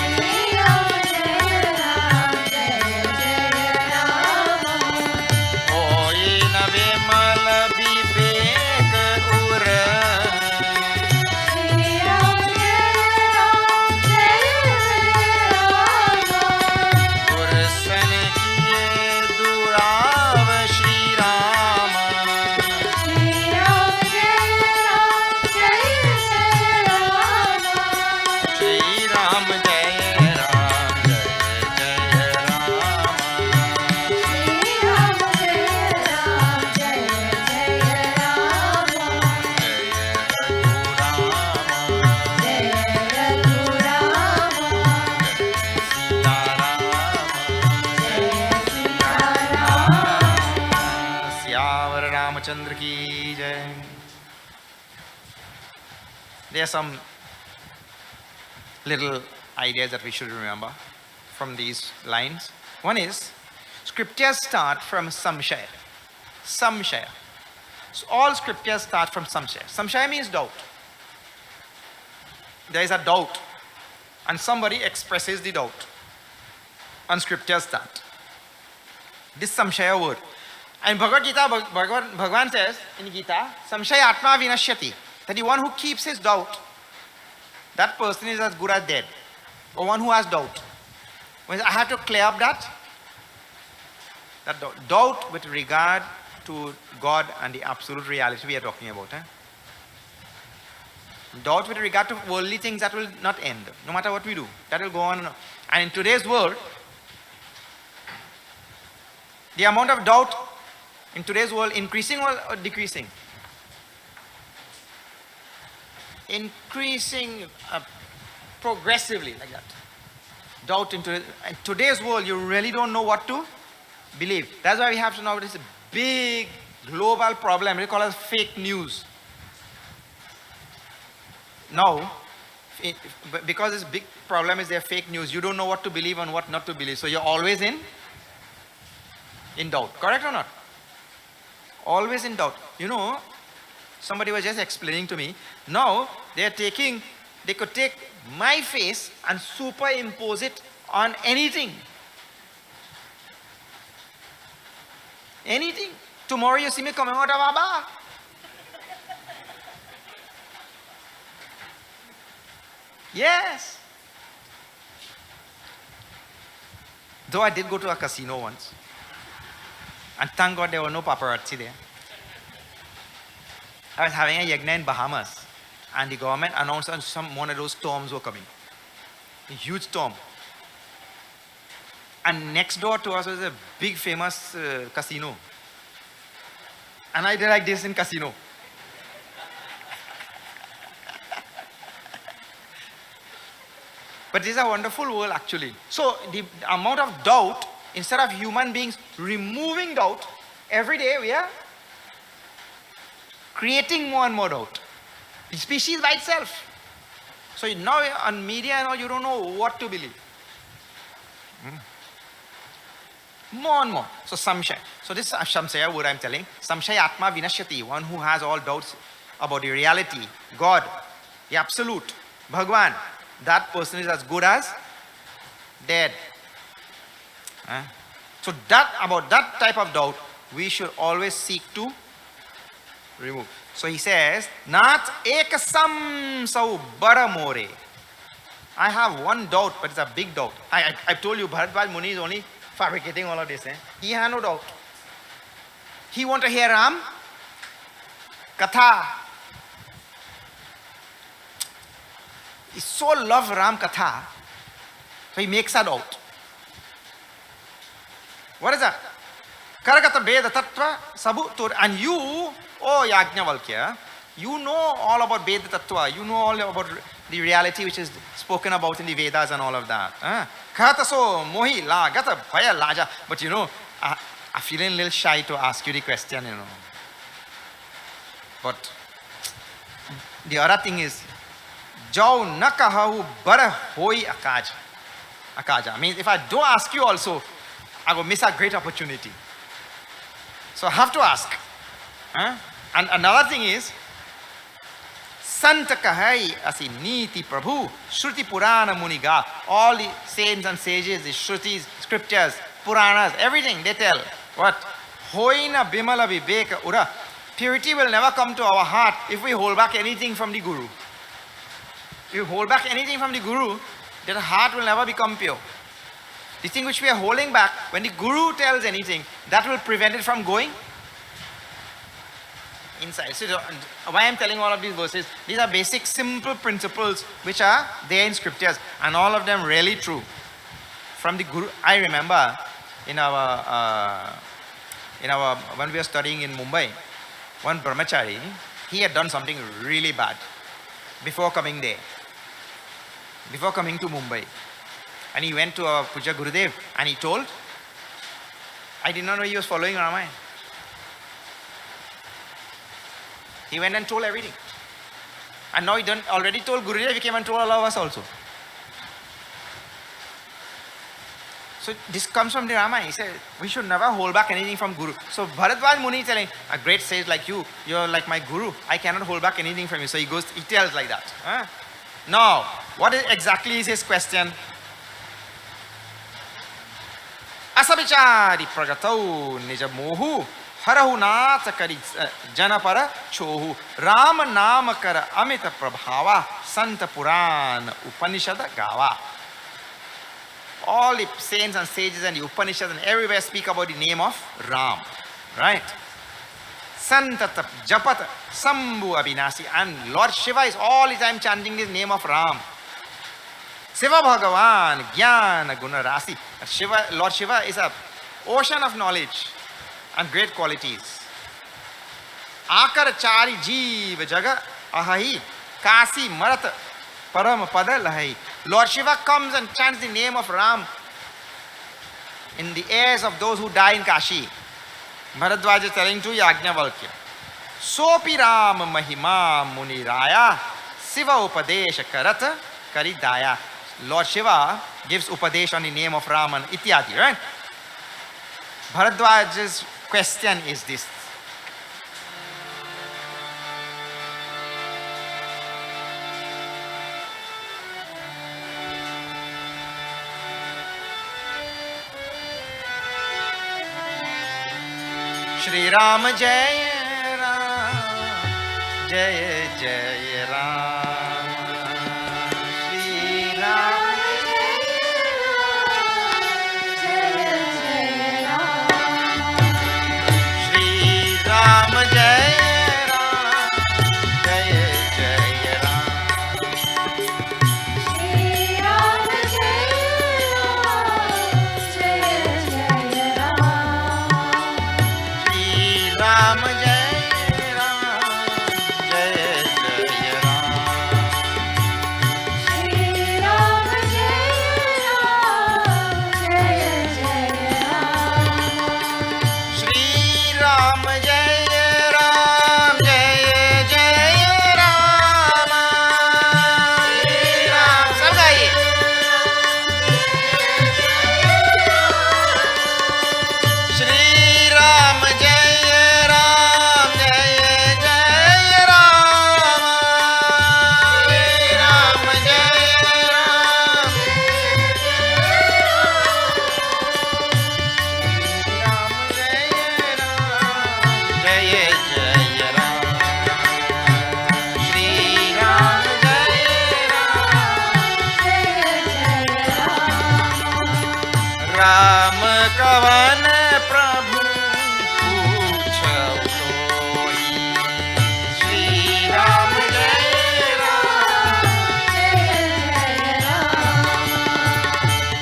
Shri Ram Jai Ram, Jai Jai Ram. होई न विमल विवेक उर Shri Ram Jai Ram, Jai Ram. पुरसन किए दुराव Shri Ram Shri Ram Jai Ram, Jai Ram. Shri Ram जय राम जय जय Ram Shri Ram Jai Ram, Jai Jai Ram. जय Raghuram Jai Raghu Ram, Sitaram Jai Sita Ram. Siyavar Ramchandra की जय. There are some little ideas that we should remember from these lines. One is, scriptures start from samshaya. Samshaya. So all scriptures start from samshaya. Samshaya means doubt. There is a doubt, and somebody expresses the doubt, and scriptures start. This samshaya word. And Bhagavad Gita, Bhagavan says in Gita, samshaya atma vinashyati, that the one who keeps his doubt, that person is as good as dead. Or one who has doubt. When I have to clear up that doubt with regard to God and the absolute reality we are talking about. Doubt with regard to worldly things that will not end, no matter what we do. That will go on and on. And in today's world, the amount of doubt in today's world increasing or decreasing? Increasing progressively like that. Doubt in today's world, you really don't know what to believe. That's why we have to know this big global problem. We call it fake news. Now, because this big problem is their fake news, you don't know what to believe and what not to believe. So you're always in doubt. Correct or not? Always in doubt. You know, somebody was just explaining to me. Now they could take my face and superimpose it on anything. Anything. Tomorrow you see me coming out of Abba. Yes. Though I did go to a casino once. And thank God there were no paparazzi there. I was having a Yajna in Bahamas. And the government announced that one of those storms were coming. A huge storm. And next door to us was a big famous casino. And I did like this in casino. But this is a wonderful world actually. So the amount of doubt, instead of human beings removing doubt, every day we are creating more and more doubt. The species by itself. So now on media and all, you don't know what to believe. More and more. So samshaya. So this samshaya word I'm telling. Samshaya atma vinashyati. One who has all doubts about the reality, God, the absolute, Bhagwan. That person is as good as dead. So about that type of doubt, we should always seek to remove. So he says, Nat ekasam sau baramore. I have one doubt, but it's a big doubt. I told you, Bharadwaj Muni is only fabricating all of this. He had no doubt. He want to hear Ram Katha. He so love Ram Katha, so he makes a doubt. What is that? Karakata Veda Tattva Sabu Tur. And you, oh Yajnavalkya, you know all about Veda Tattva. You know all about the reality which is spoken about in the Vedas and all of that. Kata so mohi la gata bhaya laja. But you know, I'm feeling a little shy to ask you the question, you know. But the other thing is, Jau na kahahu bara hoi akaja. Akaja. Means if I don't ask you also, I will miss a great opportunity. So I have to ask. And another thing is, Santa kahai asi niti prabhu, Shruti Purana Muniga. All the saints and sages, the Shrutis, scriptures, Puranas, everything they tell. What? Hoina bimala viveka ura. Purity will never come to our heart if we hold back anything from the Guru. If you hold back anything from the Guru, then the heart will never become pure. The thing which we are holding back, when the Guru tells anything, that will prevent it from going inside. So why I am telling all of these verses, these are basic simple principles which are there in scriptures, and all of them really true. From the Guru, I remember in our when we were studying in Mumbai, one brahmachari, he had done something really bad before coming there. Before coming to Mumbai. And he went to our Puja Gurudev and he told, I did not know he was following Ramayana. He went and told everything. And now he already told Gurudev, he came and told all of us also. So this comes from the Ramayana. He said, we should never hold back anything from Guru. So Bharadwaj Muni is telling, a great sage like you, you're like my Guru. I cannot hold back anything from you. So he tells like that. Now, what exactly is his question? Asabichari pragatau nija mohu harahu nata kari janapara chohu Rama namakara amita prabhava santa purana upanishada gava. All the saints and sages and the Upanishads and everywhere speak about the name of Ram. Right? Santata Japata Sambhu Abhinasi. And Lord Shiva is all the time chanting this name of Ram. Shiva Bhagavan Jnana Guna Rasi. Lord Shiva is an ocean of knowledge and great qualities. Akar Chari Jeeva Jaga Ahahi Kasi Marata Parama Pada Lahai. Lord Shiva comes and chants the name of Ram in the ears of those who die in Kashi. Bharadwaj is telling to Yajnavalkya. Sopi Ram Mahima Muniraya Siva Upadesha Karata Karidaya. Lord Shiva gives Upadesh on the name of Raman, Ityadi, right? Bharadwaj's question is this. Shri Ram Jai Ram, Jai Jai Ram, Shri Ram. Shri Ram Jai Ram, Jai Jai Ram. Shri Ram Jai Ram, Jai Jai Ram. Shri Ram Jai Ram, Jai Jai Ram. Shri Ram, sab gaiye. Shri Ram Jai Ram, Jai Jai Ram. Shri Ram Jai Ram. Ram Jai Ram, Jai Jai Ram. Shri Ram Jai Ram. Ram कवन प्रभु पूछौ तोई। श्री राम जय राम,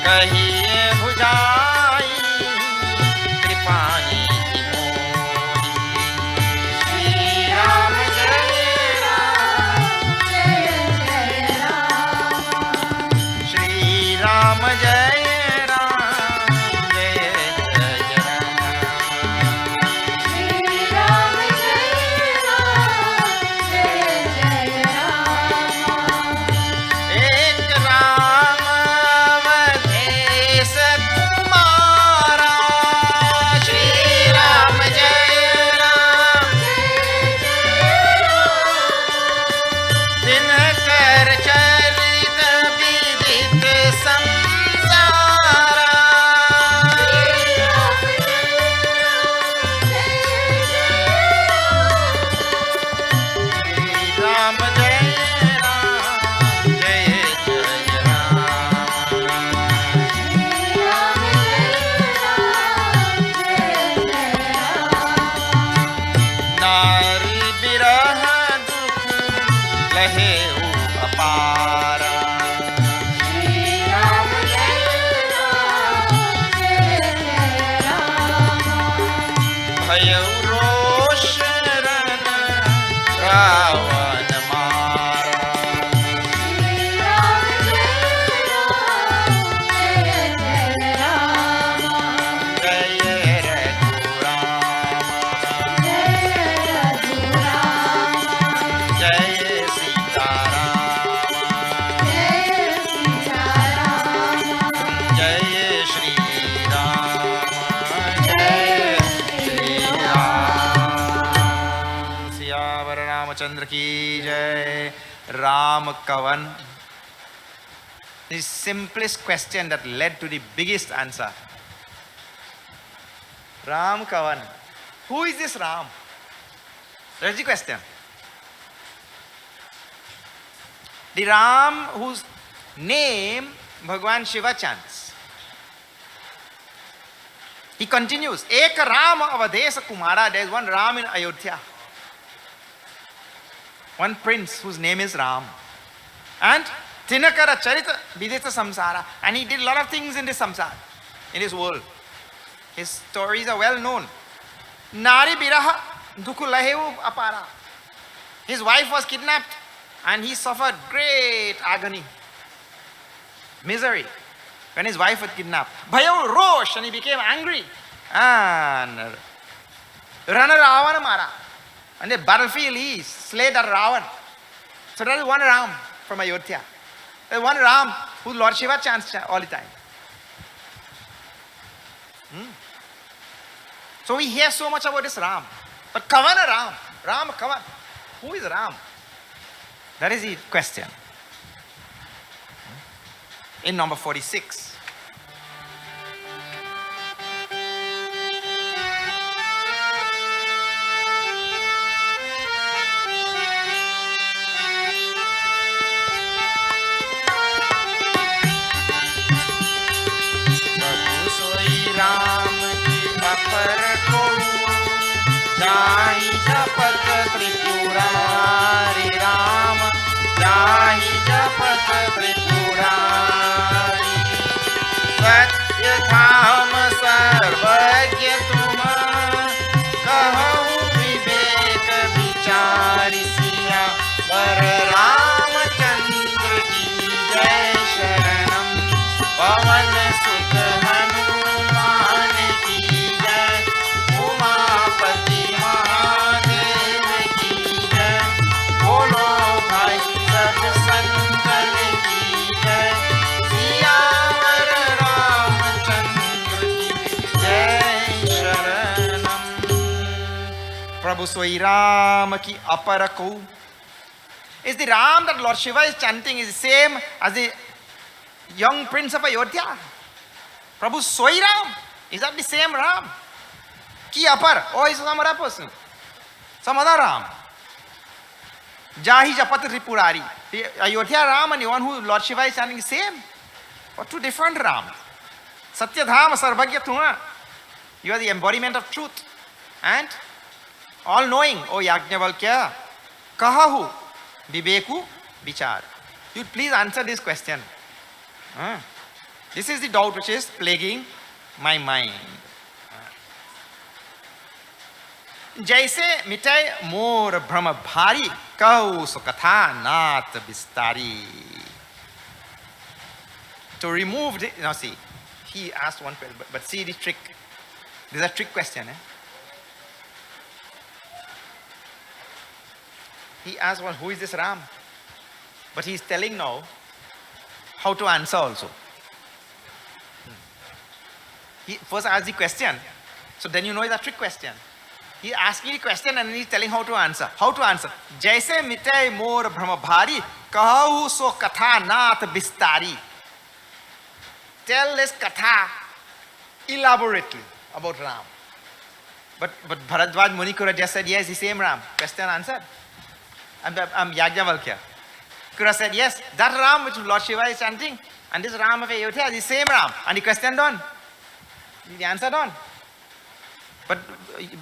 कहिए भुजाई कृपानी की मोही। श्री राम जय राम, श्री राम जय राम, जय जय राम। एक राम अवधेश कुमारा। श्री राम जय राम, दिनकर चरित विदित संसारा। श्री राम जय राम, जय जय राम। नारी बिरह दुख लहे अपारा। भयउ रोष रन रावण मारा। जय रघुराम, जय सीताराम, जय श्री राम, जय श्री राम। सियावर रामचंद्र की जय। राम कवन, the simplest question that led to the biggest answer. Ram Kavan. Who is this Ram? That's the question. The Ram whose name Bhagwan Shiva chants. He continues, Ek Ram Avadesa Kumara. There is one Ram in Ayodhya. One prince whose name is Ram. And Tinakara Charita Vidita Samsara. And he did a lot of things in this samsara, in this world. His stories are well known. Nari Biraha Dukulahevu Apara. His wife was kidnapped and he suffered great agony, misery when his wife was kidnapped. Bhayav Rosh, and he became angry. And Rana Ravana Mara. And the battlefield he slayed that Ravan. So that is one Ram from Ayodhya. There is one Ram who Lord Shiva chants all the time. So we hear so much about this Ram. But Kavana Ram, Ram Kavan. Who is Ram? That is the question. In number 46. जाहि जपत त्रिपुरारि राम जाहि जपत त्रिपुरारि सत्य धाम सर्वज्ञ तुम कहूँ विवेक विचारि सिया वर रामचंद्र की जय शरणम पवन सुत हनुमान की जय उमापति महादेव की जय बोलो भाई सब संतन की जय सियावर रामचंद्र की जय शरणम प्रभु सोई राम की अपर को. Is the Ram that Lord Shiva is chanting is the same as the young prince of Ayodhya? Prabhu Soi Ram? Is that the same Ram? Ki apar? Or is some other person? Some other Ram? Jahi Japat Tripurari. The Ayodhya Ram and the one who Lord Shiva is chanting is same? Or two different Rams? Satyadham Sarvagya Tuma. You are the embodiment of truth. And all knowing, O Yajnavalkya, Kahahu. Viveku Vichar. You please answer this question. This is the doubt which is plaguing my mind. जैसे मिटाए मोर भ्रम भारी कहू सो कथा नात विस्तारी. To remove the, now see, he asked one question, but see the trick. This is a trick question. He asked, well, who is this Ram? But he is telling now how to answer also. He first asked the question, so then you know it's a trick question. He asked me the question and he is telling how to answer. How to answer? Jaise mitae mor brahma bhari, kahu so katha nath bistari. Tell this katha elaborately about Ram. But Bharadwaj Muni could have just said, yes, the same Ram. Question answered. I'm Yajnavalkya. Could have said, yes, that Ram which Lord Shiva is chanting, and this Ram of Ayodhya is the same Ram. And the question done. The answer done. But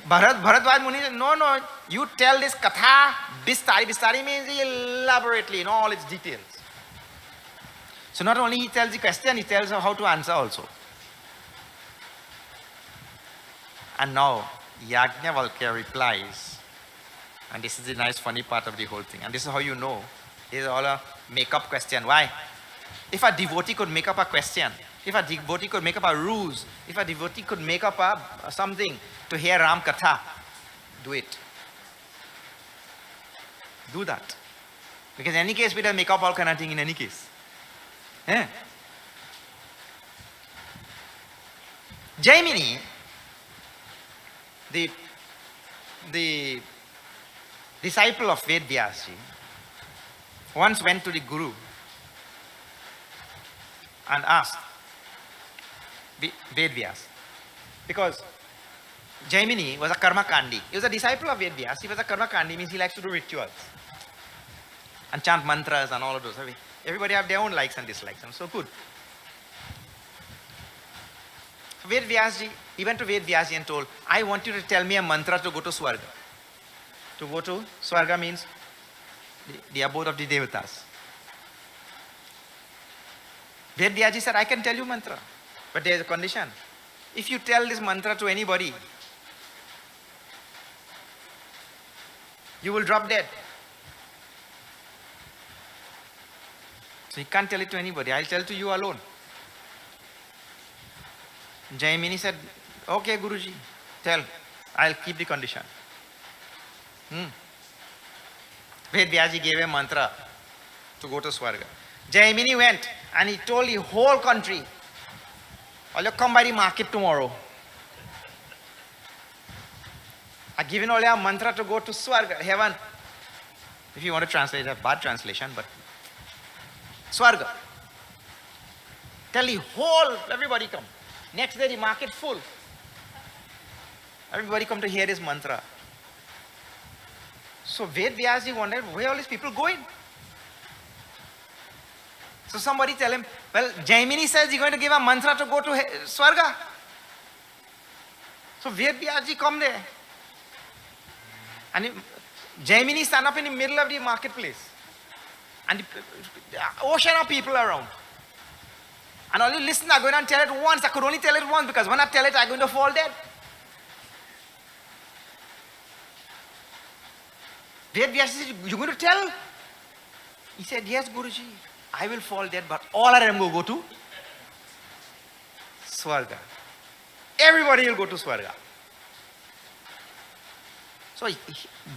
Bharadwaj Muni said, no, you tell this katha bistari. Bistari means elaborately in all its details. So not only he tells the question, he tells how to answer also. And now Yajnavalkya replies, and this is the nice funny part of the whole thing. And this is how you know. This is all a make-up question. Why? If a devotee could make up a question, if a devotee could make up a ruse, if a devotee could make up something to hear Ram Katha, do it. Do that. Because in any case, we don't make up all kind of thing in any case. Jaimini, the disciple of Ved Vyasji, once went to the Guru and asked Ved Vyas, because Jaimini was a karma kandi. He was a disciple of Ved Vyas. He was a karma kandi, means he likes to do rituals and chant mantras and all of those. Everybody have their own likes and dislikes, and so good. Ved Vyasji, he went to Ved Vyasji and told, I want you to tell me a mantra to go to Swarga. To go to Swarga means the abode of the Devatas. Ved Vyasji said, I can tell you mantra, but there is a condition. If you tell this mantra to anybody, you will drop dead. So you can't tell it to anybody. I'll tell to you alone. Jaimini said, okay, Guruji, tell. I'll keep the condition. Ved Vyasji gave a mantra to go to Swarga. Jaimini went and he told the whole country, all you come by the market tomorrow. I given all a mantra to go to Swarga, heaven. If you want to translate a bad translation, but Swarga. Tell the whole, everybody come. Next day the market full. Everybody come to hear his mantra. So Ved Vyasji wondered, where all these people going? So somebody tell him, well, Jaimini says he's going to give a mantra to go to Swarga. So Ved Vyasji come there. And Jaimini stand up in the middle of the marketplace. And the ocean of people around. And all the listeners are going to tell it once. I could only tell it once because when I tell it, I'm going to fall dead. Vyasa said, you're going to tell? He said, yes, Guruji, I will fall dead, but all of them will go to Swarga. Everybody will go to Swarga. So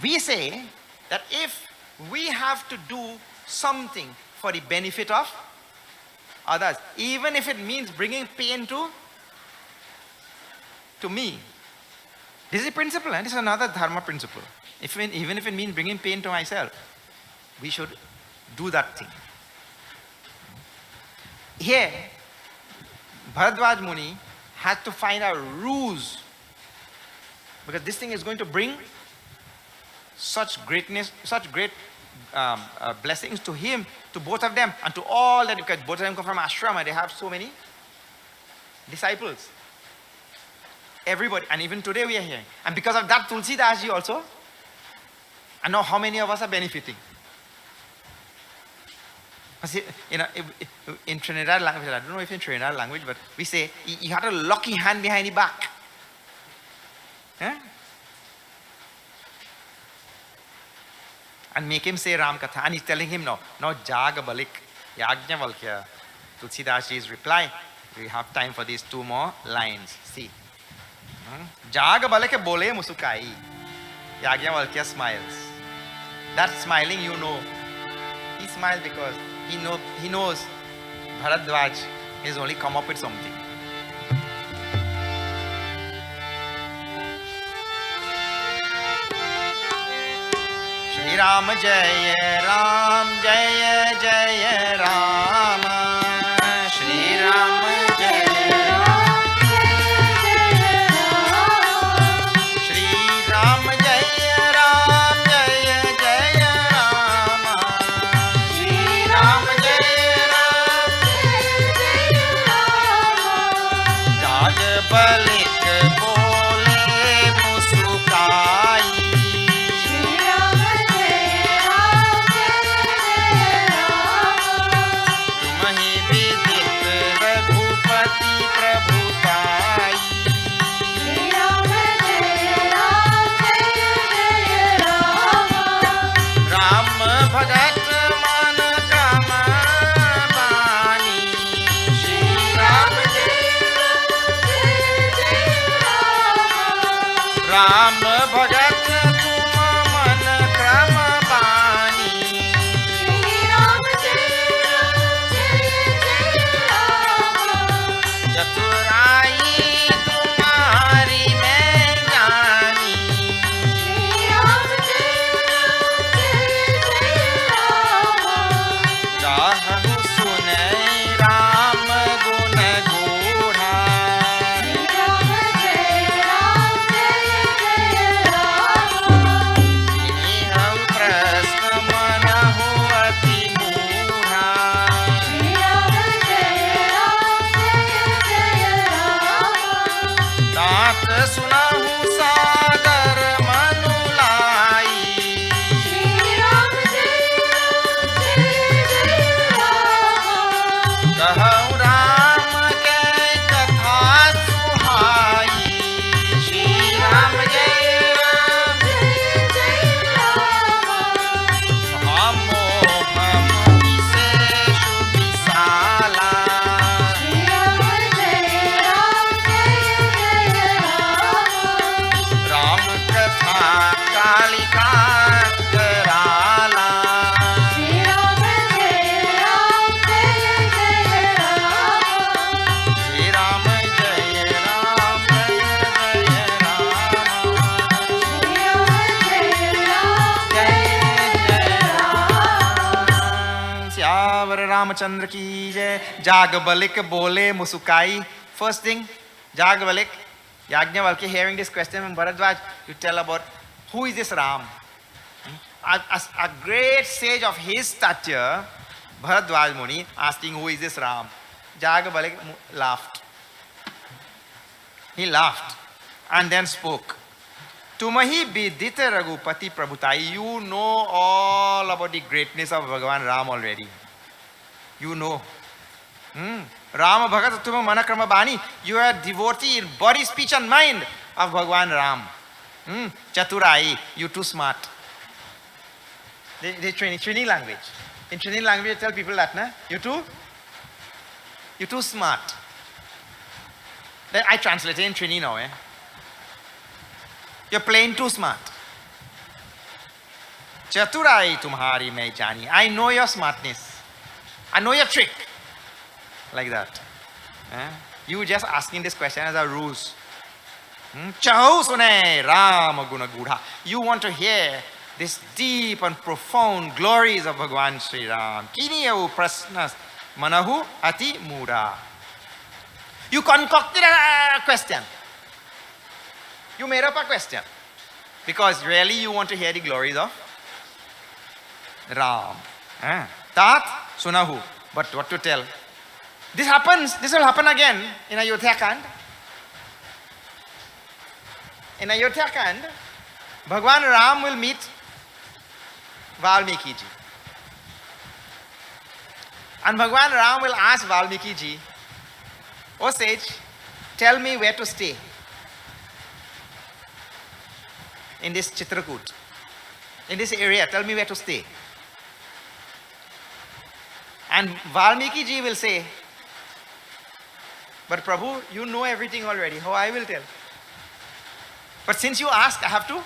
we say that if we have to do something for the benefit of others, even if it means bringing pain to me. This is a principle, and this is another dharma principle. Even if it means bringing pain to myself, we should do that thing. Here, Bharadwaj Muni had to find a ruse, because this thing is going to bring such greatness, such great blessings to him, to both of them, and to all that, because both of them come from Ashram and they have so many disciples. Everybody, and even today we are hearing. And because of that, Tulsi Das ji also, and now how many of us are benefiting? In Trinidad language, I don't know if in Trinidad language, but we say, you have to lock your hand behind the back. Yeah? And make him say Ram Katha. And he's telling him now Jaga Balik, Yajna Valkya. Tulsi Das ji's reply. We have time for these two more lines. See. Jaga Balake Bole Musukai. Yajna Valkya smiles. That smiling, you know. He smiles because he knows Bharadwaj has only come up with something. Shri Ram Jaya Jaya Rama. Shri Ram Jaya Ram Jaya Rama. Shri Ram Jaya Ram Jaya Jaya Rama. Shri Ram Jaya Ram Jaya Jaya Rama. Jag Balik Bole Musukai. Ram भगत तुम मन क्रम बानी. श्री राम जय राम. चतुराई तुम्हारी मैं जानी. श्री राम जय राम. चाहु सुनै राम गुण गूढ़ा. सुनाहु सागर मनुलाई. श्री राम जय राम. कहु राम के कथा सुहाई. श्री राम जय राम. हमो हम विशेष विशाला. कालिका कराला. श्री राम जय राम जय राम. श्री राम जय राम जय राम. श्री राम जय राम. श्यावर रामचंद्र की जय. जागबलिक बोले मुसुकाई. First thing, Jagbalik, Yajnavalkya, hearing this question from Bharadwaj, you tell about who is this Ram? A great sage of his stature, Bharadwaj Muni, asking who is this Ram? Jagbalik laughed. He laughed and then spoke. Tumahi bidita Raghupati Prabhutai. You know all about the greatness of Bhagavan Ram already. You know. Rama Bhagat Tuma Manakrama Bani. You are a devotee in body, speech and mind of Bhagavan Ram. Chaturai. You too smart. They Trini language. In Trini language, I tell people that, na? You too smart. Then I translate it in Trini now, You're plain too smart. Chaturai tumhari mein jani. I know your smartness. I know your trick. Like that. You just asking this question as a ruse. Chahu sune Rama guna gudha. You want to hear this deep and profound glories of Bhagavan Sri Ram. Kiniyahu prasnas manahu ati mura. You concocted a question. You made up a question. Because really you want to hear the glories of Ram. Tat sunahu. But what to tell? This will happen again in Ayodhya Kand. In Ayodhya Kand, Bhagavan Ram will meet Valmiki ji. And Bhagavan Ram will ask Valmiki ji, "O sage, tell me where to stay in this Chitrakoot, in this area, tell me where to stay." And Valmiki ji will say, "But Prabhu, you know everything already, how I will tell? But since you asked, I have to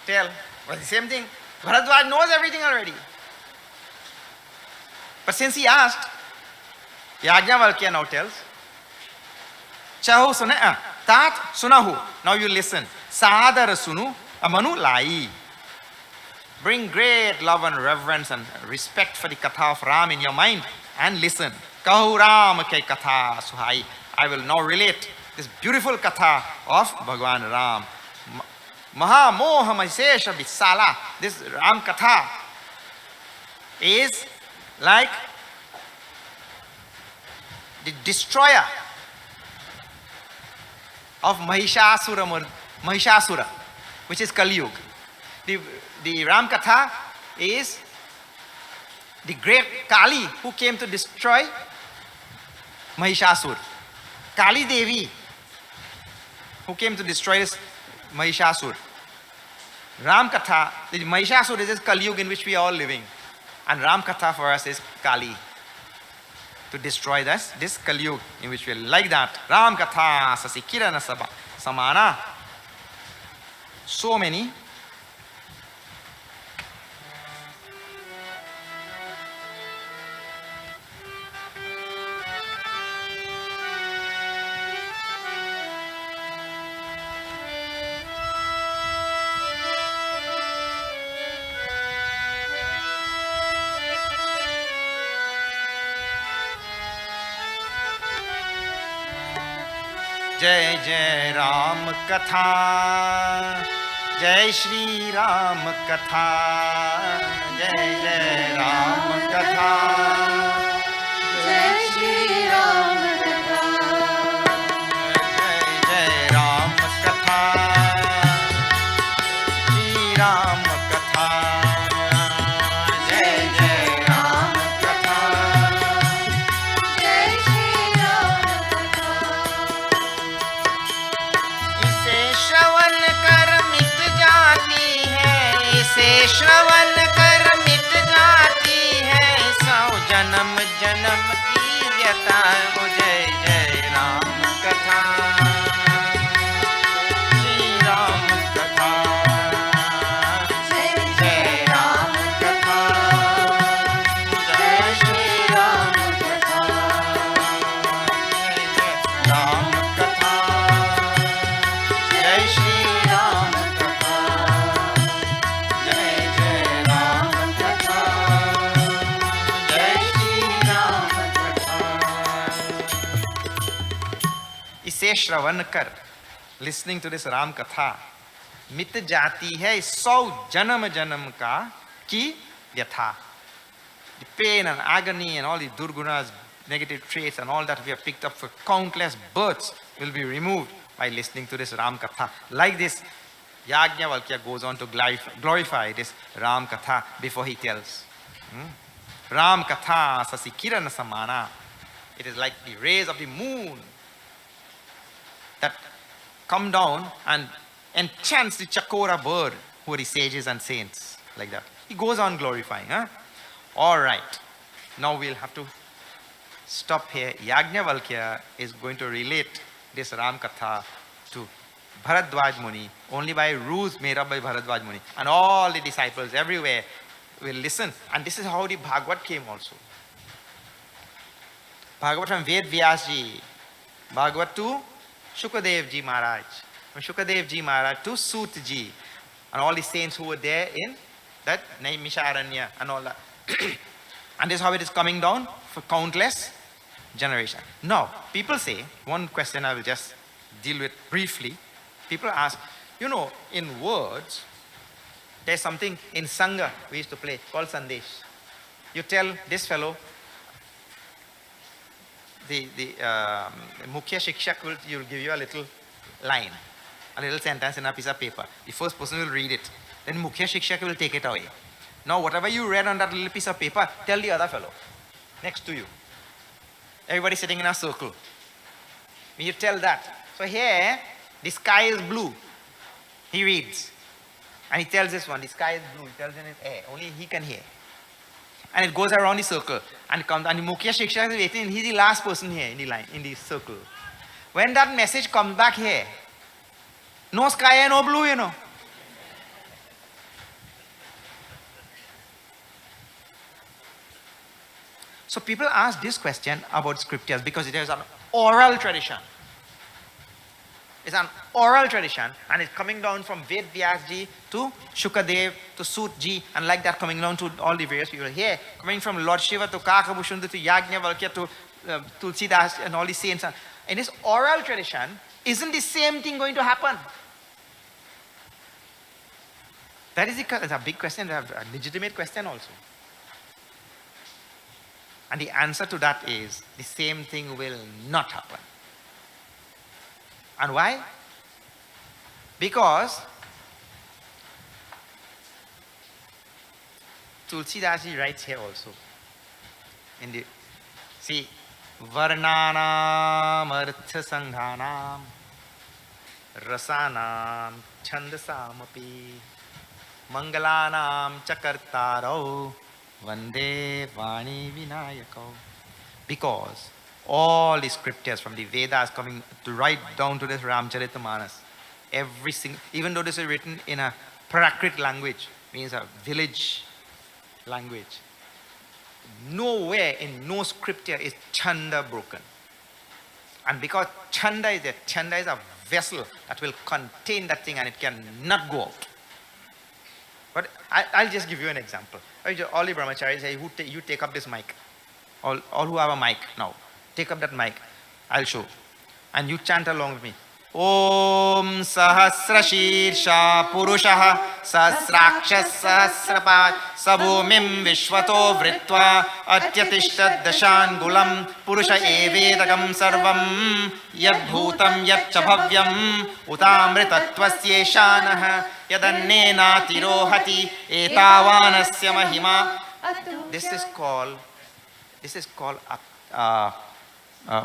tell." Well, the same thing. Bharadwaj knows everything already. But since he asked, Yajna now tells, Chahu suna, tat sunahu. Now you listen. Sadara sunu, amanu lai. Bring great love and reverence and respect for the katha of Ram in your mind and listen. Kahu Ram ke katha suhai. I will now relate this beautiful katha of Bhagavan Ram. Maha moha mahesha visala. This Ram katha is like the destroyer of Mahishasura, which is Kali Yuga. The Ram katha is the great Kali who came to destroy Mahishasura. Kali Devi who came to destroy this Mahishasura. Ram Katha, the Mahishasura is this Kali Yuga in which we are all living. And Ram Katha for us is Kali. To destroy this Kali Yuga in which we are like that. Ram Katha Sasikirana Samana. So many. जय जय राम कथा जय श्री राम कथा जय जय राम कथा जय श्री राम कथा जय जय राम कथा श्री राम कथा जय जय राम कथा जय श्री राम कथा इसे श्रवण कर मिट जाती है इसे श्रवण कर मिट जाती है सौ जन्म जन्म की व्यथा हो जय जय राम कथा श्री राम कथा जय जय राम कथा जय श्री राम कथा जय जय राम कथा जय श्री राम कथा जय जय राम कथा जय श्री राम कथा इसे श्रवण कर listening to this Ram Katha मिट जाती है 100 जन्म जन्म का की व्यथा. The pain and agony and all the durgunas, negative traits and all that we have picked up for countless births will be removed by listening to this Ram Katha. Like this, Yajnavalkya goes on to glorify this Ram Katha before he tells. Ram Katha Sasi Kirana Samana. It is like the rays of the moon that come down and enchants the Chakora bird, who are the sages and saints. Like that. He goes on glorifying. Alright. Now we'll have to stop here. Yajnavalkya is going to relate this Ram Katha to Bharadwaj Muni, only by rules made up by Bharadwaj Muni. And all the disciples everywhere will listen. And this is how the Bhagavad came also. Bhagavad from Ved Vyas Ji. Bhagavad to Shukadev Ji Maharaj. From Shukadev Ji Maharaj to Sut Ji. And all the saints who were there in that Naimisharanya and all that. And this is how it is coming down for countless generations. Now, people say, one question I will just deal with briefly. People ask, in words, there's something in Sangha we used to play called Sandesh. You tell this fellow, the Mukhya Shikshak will give you a little line, a little sentence in a piece of paper. The first person will read it. Then Mukhya Shikshak will take it away. Now whatever you read on that little piece of paper, tell the other fellow next to you. Everybody sitting in a circle. When you tell that. So here, the sky is blue. He reads. And he tells this one, the sky is blue. He tells in his air. Only he can hear. And it goes around the circle. And comes, and the Mukhya Shikshak is waiting. And he's the last person here in the line, in the circle. When that message comes back here, no sky and no blue, So people ask this question about scriptures because it is an oral tradition. It's an oral tradition and it's coming down from Ved Vyasji to Shukadev to Sutji and like that coming down to all the various people here. Coming from Lord Shiva to Kakabhushunda to Yajnavalkya to Tulsidas and all the saints. In this oral tradition, isn't the same thing going to happen? That is a big question, a legitimate question also. And the answer to that is, the same thing will not happen. And why? Because Tulsidasi writes here also. See, Varnanam Artha Sanghanam Rasanam Chandasamapi Mangalanam Chakartaro Vande Vani Vinayako. Because all the scriptures from the Vedas coming to right down to this Ramcharitamanas, every single, even though this is written in a Prakrit language, means a village language, nowhere in no scripture is Chanda broken. And because Chanda is a vessel that will contain that thing and it cannot go out. But I'll just give you an example. All the brahmacharis say, you take up this mic. All who have a mic now, take up that mic. I'll show. And you chant along with me. Om Sahasra Shirsha Purushaha Sahasrakshas Sahasrapad Sabhumim Vishwato Vritva Atyatishta Dashangulam Purusha Evedagam Sarvam Yad Bhutam Yad Chabhavyam Utamritatvasyeşanah Yadannena Tirohati Etavanasya Mahima. This is called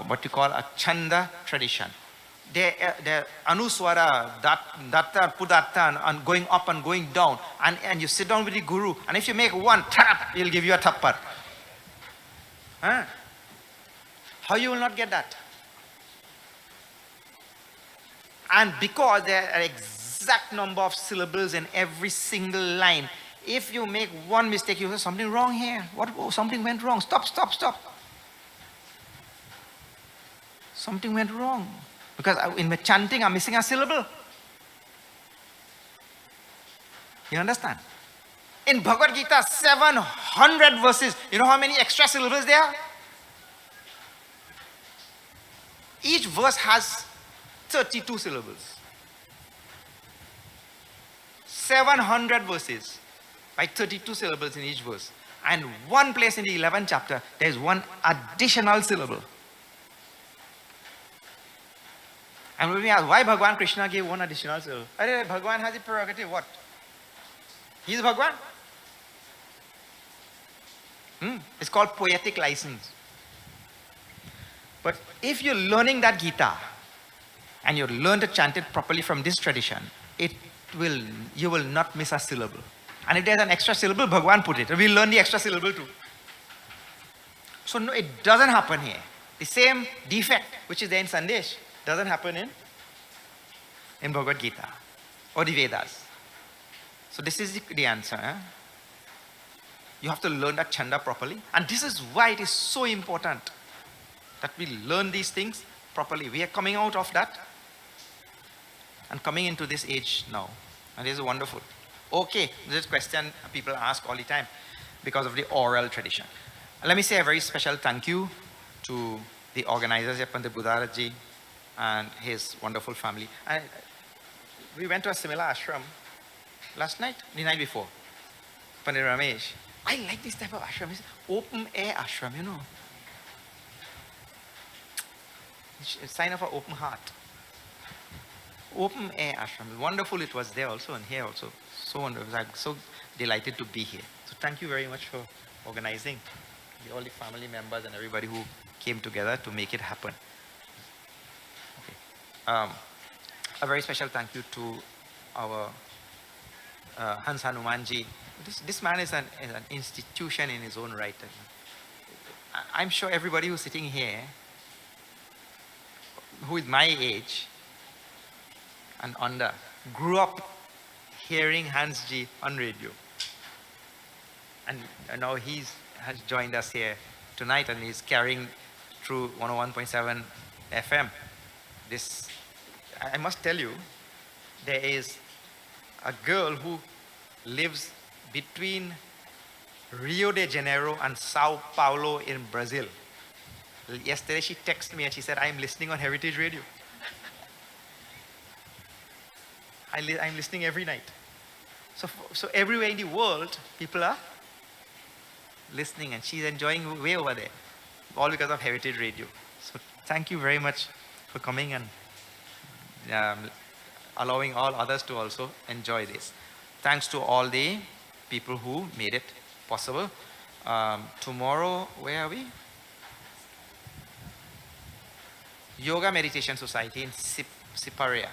what you call a Chanda tradition. The Anuswara, Datta, Pudatta, and going up and going down. And you sit down with the Guru. And if you make one tap, he'll give you a thappar. How you will not get that? And because there are exact number of syllables in every single line, if you make one mistake, you say something wrong here. Something went wrong. Stop. Something went wrong. Because in my chanting, I'm missing a syllable. You understand? In Bhagavad Gita, 700 verses. You know how many extra syllables there are? Each verse has 32 syllables. 700 verses by 32 syllables in each verse. And one place in the 11th chapter, there is one additional syllable. And when we ask why Bhagwan Krishna gave one additional syllable, Bhagwan has the prerogative, what? He's Bhagwan. It's called poetic license. But if you're learning that Gita and you learn to chant it properly from this tradition, you will not miss a syllable. And if there's an extra syllable, Bhagwan put it. We'll learn the extra syllable too. So no, it doesn't happen here. The same defect which is there in Sandesh doesn't happen in Bhagavad Gita or the Vedas. So this is the answer. You have to learn that chanda properly. And this is why it is so important that we learn these things properly. We are coming out of that and coming into this age now. And this is wonderful. Okay, this is a question people ask all the time because of the oral tradition. Let me say a very special thank you to the organizers, Pandit Budaraji and his wonderful family. We went to a similar ashram last night, the night before. Pandit Ramesh, I like this type of ashram. It's open air ashram, you know. It's a sign of an open heart. Open air ashram. Wonderful it was there also and here also. So wonderful. I'm so delighted to be here. So thank you very much for organizing. All the family members and everybody who came together to make it happen. Okay. A very special thank you to our Hans Hanumanji. This man is an institution in his own right. I'm sure everybody who's sitting here, who is my age and under, grew up hearing Hans Ji on radio. And now has joined us here tonight and he's carrying through 101.7 FM. I must tell you, there is a girl who lives between Rio de Janeiro and Sao Paulo in Brazil. Yesterday she texted me and she said, I'm listening on Heritage Radio. I'm listening every night. So everywhere in the world, people are listening and she's enjoying way over there. All because of Heritage Radio. So thank you very much for coming and allowing all others to also enjoy this. Thanks to all the people who made it possible. Tomorrow, where are we? Yoga Meditation Society in Siparia.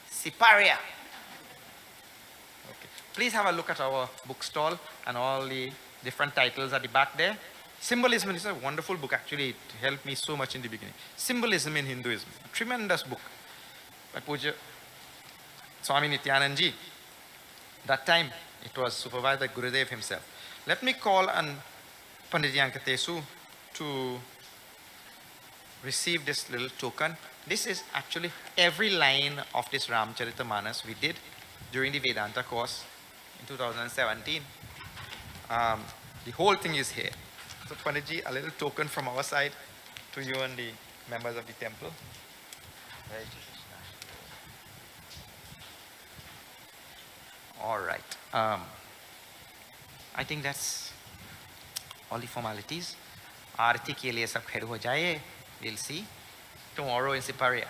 Siparia. Okay. Please have a look at our bookstall and all the different titles at the back there. Symbolism is a wonderful book, actually. It helped me so much in the beginning. Symbolism in Hinduism. A tremendous book by Puja Swami Nityanand-ji. That time, it was supervised by Gurudev himself. Let me call on Pandit Yankatesu to receive this little token. This is actually every line of this Ramcharitamanas we did during the Vedanta course in 2017. The whole thing is here. So Panditji, a little token from our side to you and the members of the temple. All right. I think that's all the formalities. Aarti ke liye sab khair ho jaye. We'll see tomorrow in Siparia.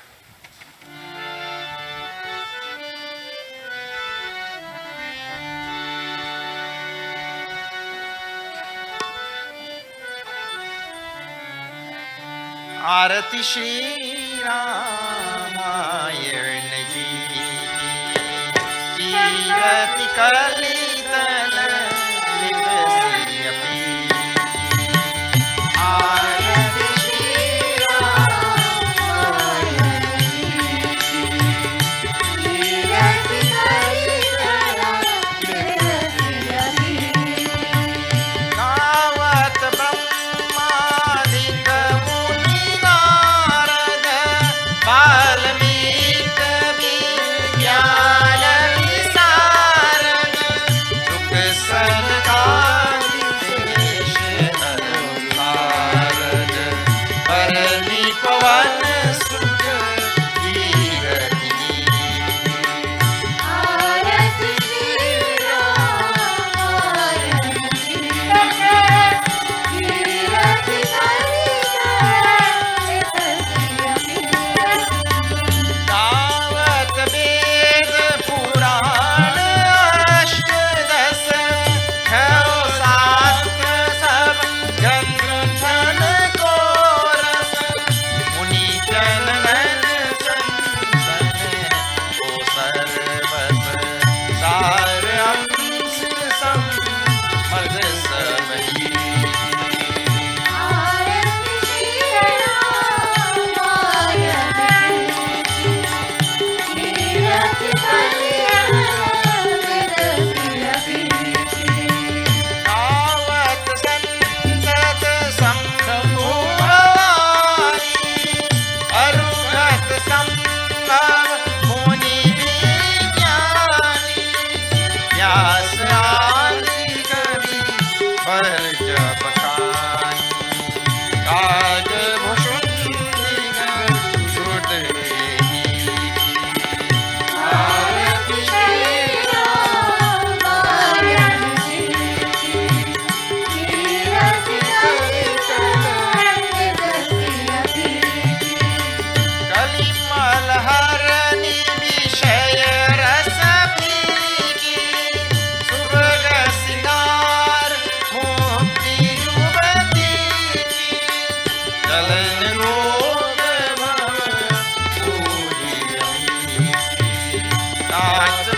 आरती श्री रामायण जी की कीरति कलितन लिपसी अपी आरती श्री रामायण जी कीरति कलितन लिपसी अपी गावत ब्रह्मादिक वाल्मीकि विज्ञान विशारद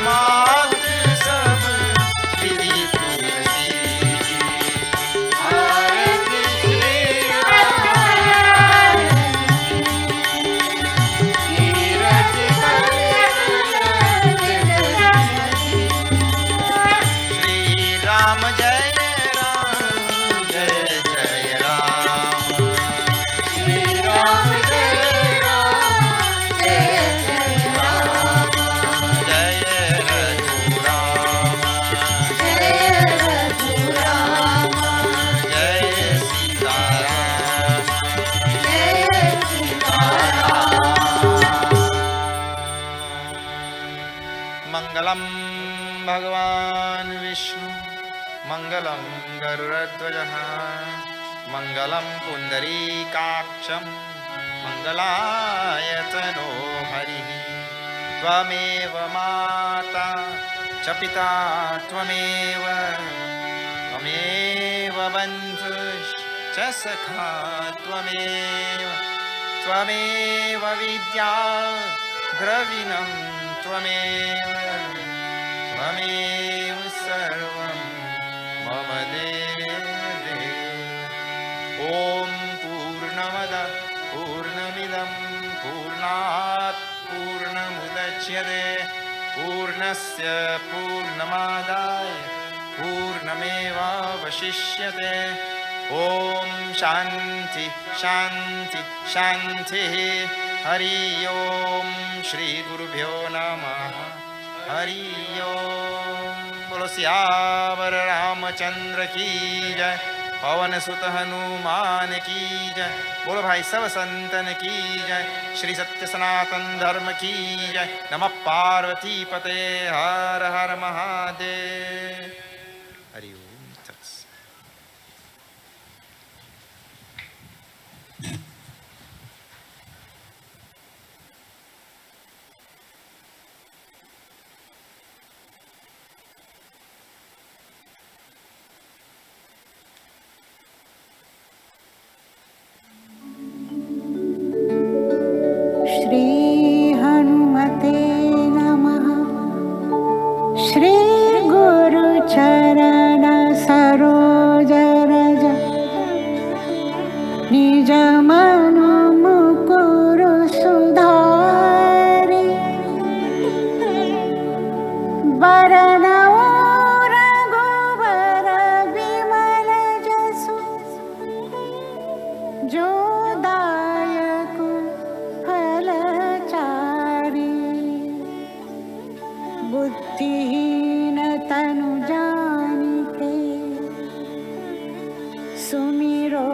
मात सब विधि तुलसी की। आरती श्री तीरथ श्री राम जय राम जय जय राम। श्री राम जय राम जय जय राम जय रघुराम जय रघुराम जय सीताराम जय सीताराम। मंगलम भगवान विष्णु मंगलम गरुड़ध्वजः मंगलम पुंडरीकाक्षं मंगलायतनो हरिः। त्वमेव माता च पिता त्वमेव त्वमेव बन्धुश्च सखा त्वमेव त्वमेव विद्या द्रविणं त्वमेव त्वमेव सर्वं मम देव ॐ पूर्णमदः पूर्णमिदं पूर्णात् पूर्णमुदच्यते पूर्णस्य पूर्णमादाय पूर्णमेवावशिष्यते। ॐ शान्ति शान्ति शान्तिः। हरि ओम श्री गुरुभ्यो नमः। हरि ओम। बोलो सियावर रामचंद्र की जय, पवन सुत हनुमान की जय। बोलो भाई सब संतन की जय, श्री सत्य सनातन धर्म की जय। नमः पार्वती पते हर हर महादेव। हरि ओम। तत्सत। श्री हनुमते नमः। श्री गुरु चरण सरोज रज निज मनु मुकुर सुधारि। वरनौ रघुवर विमल जसु जो दायक फलचारि। बुद्धिहीन तनु जानिके सुमिरो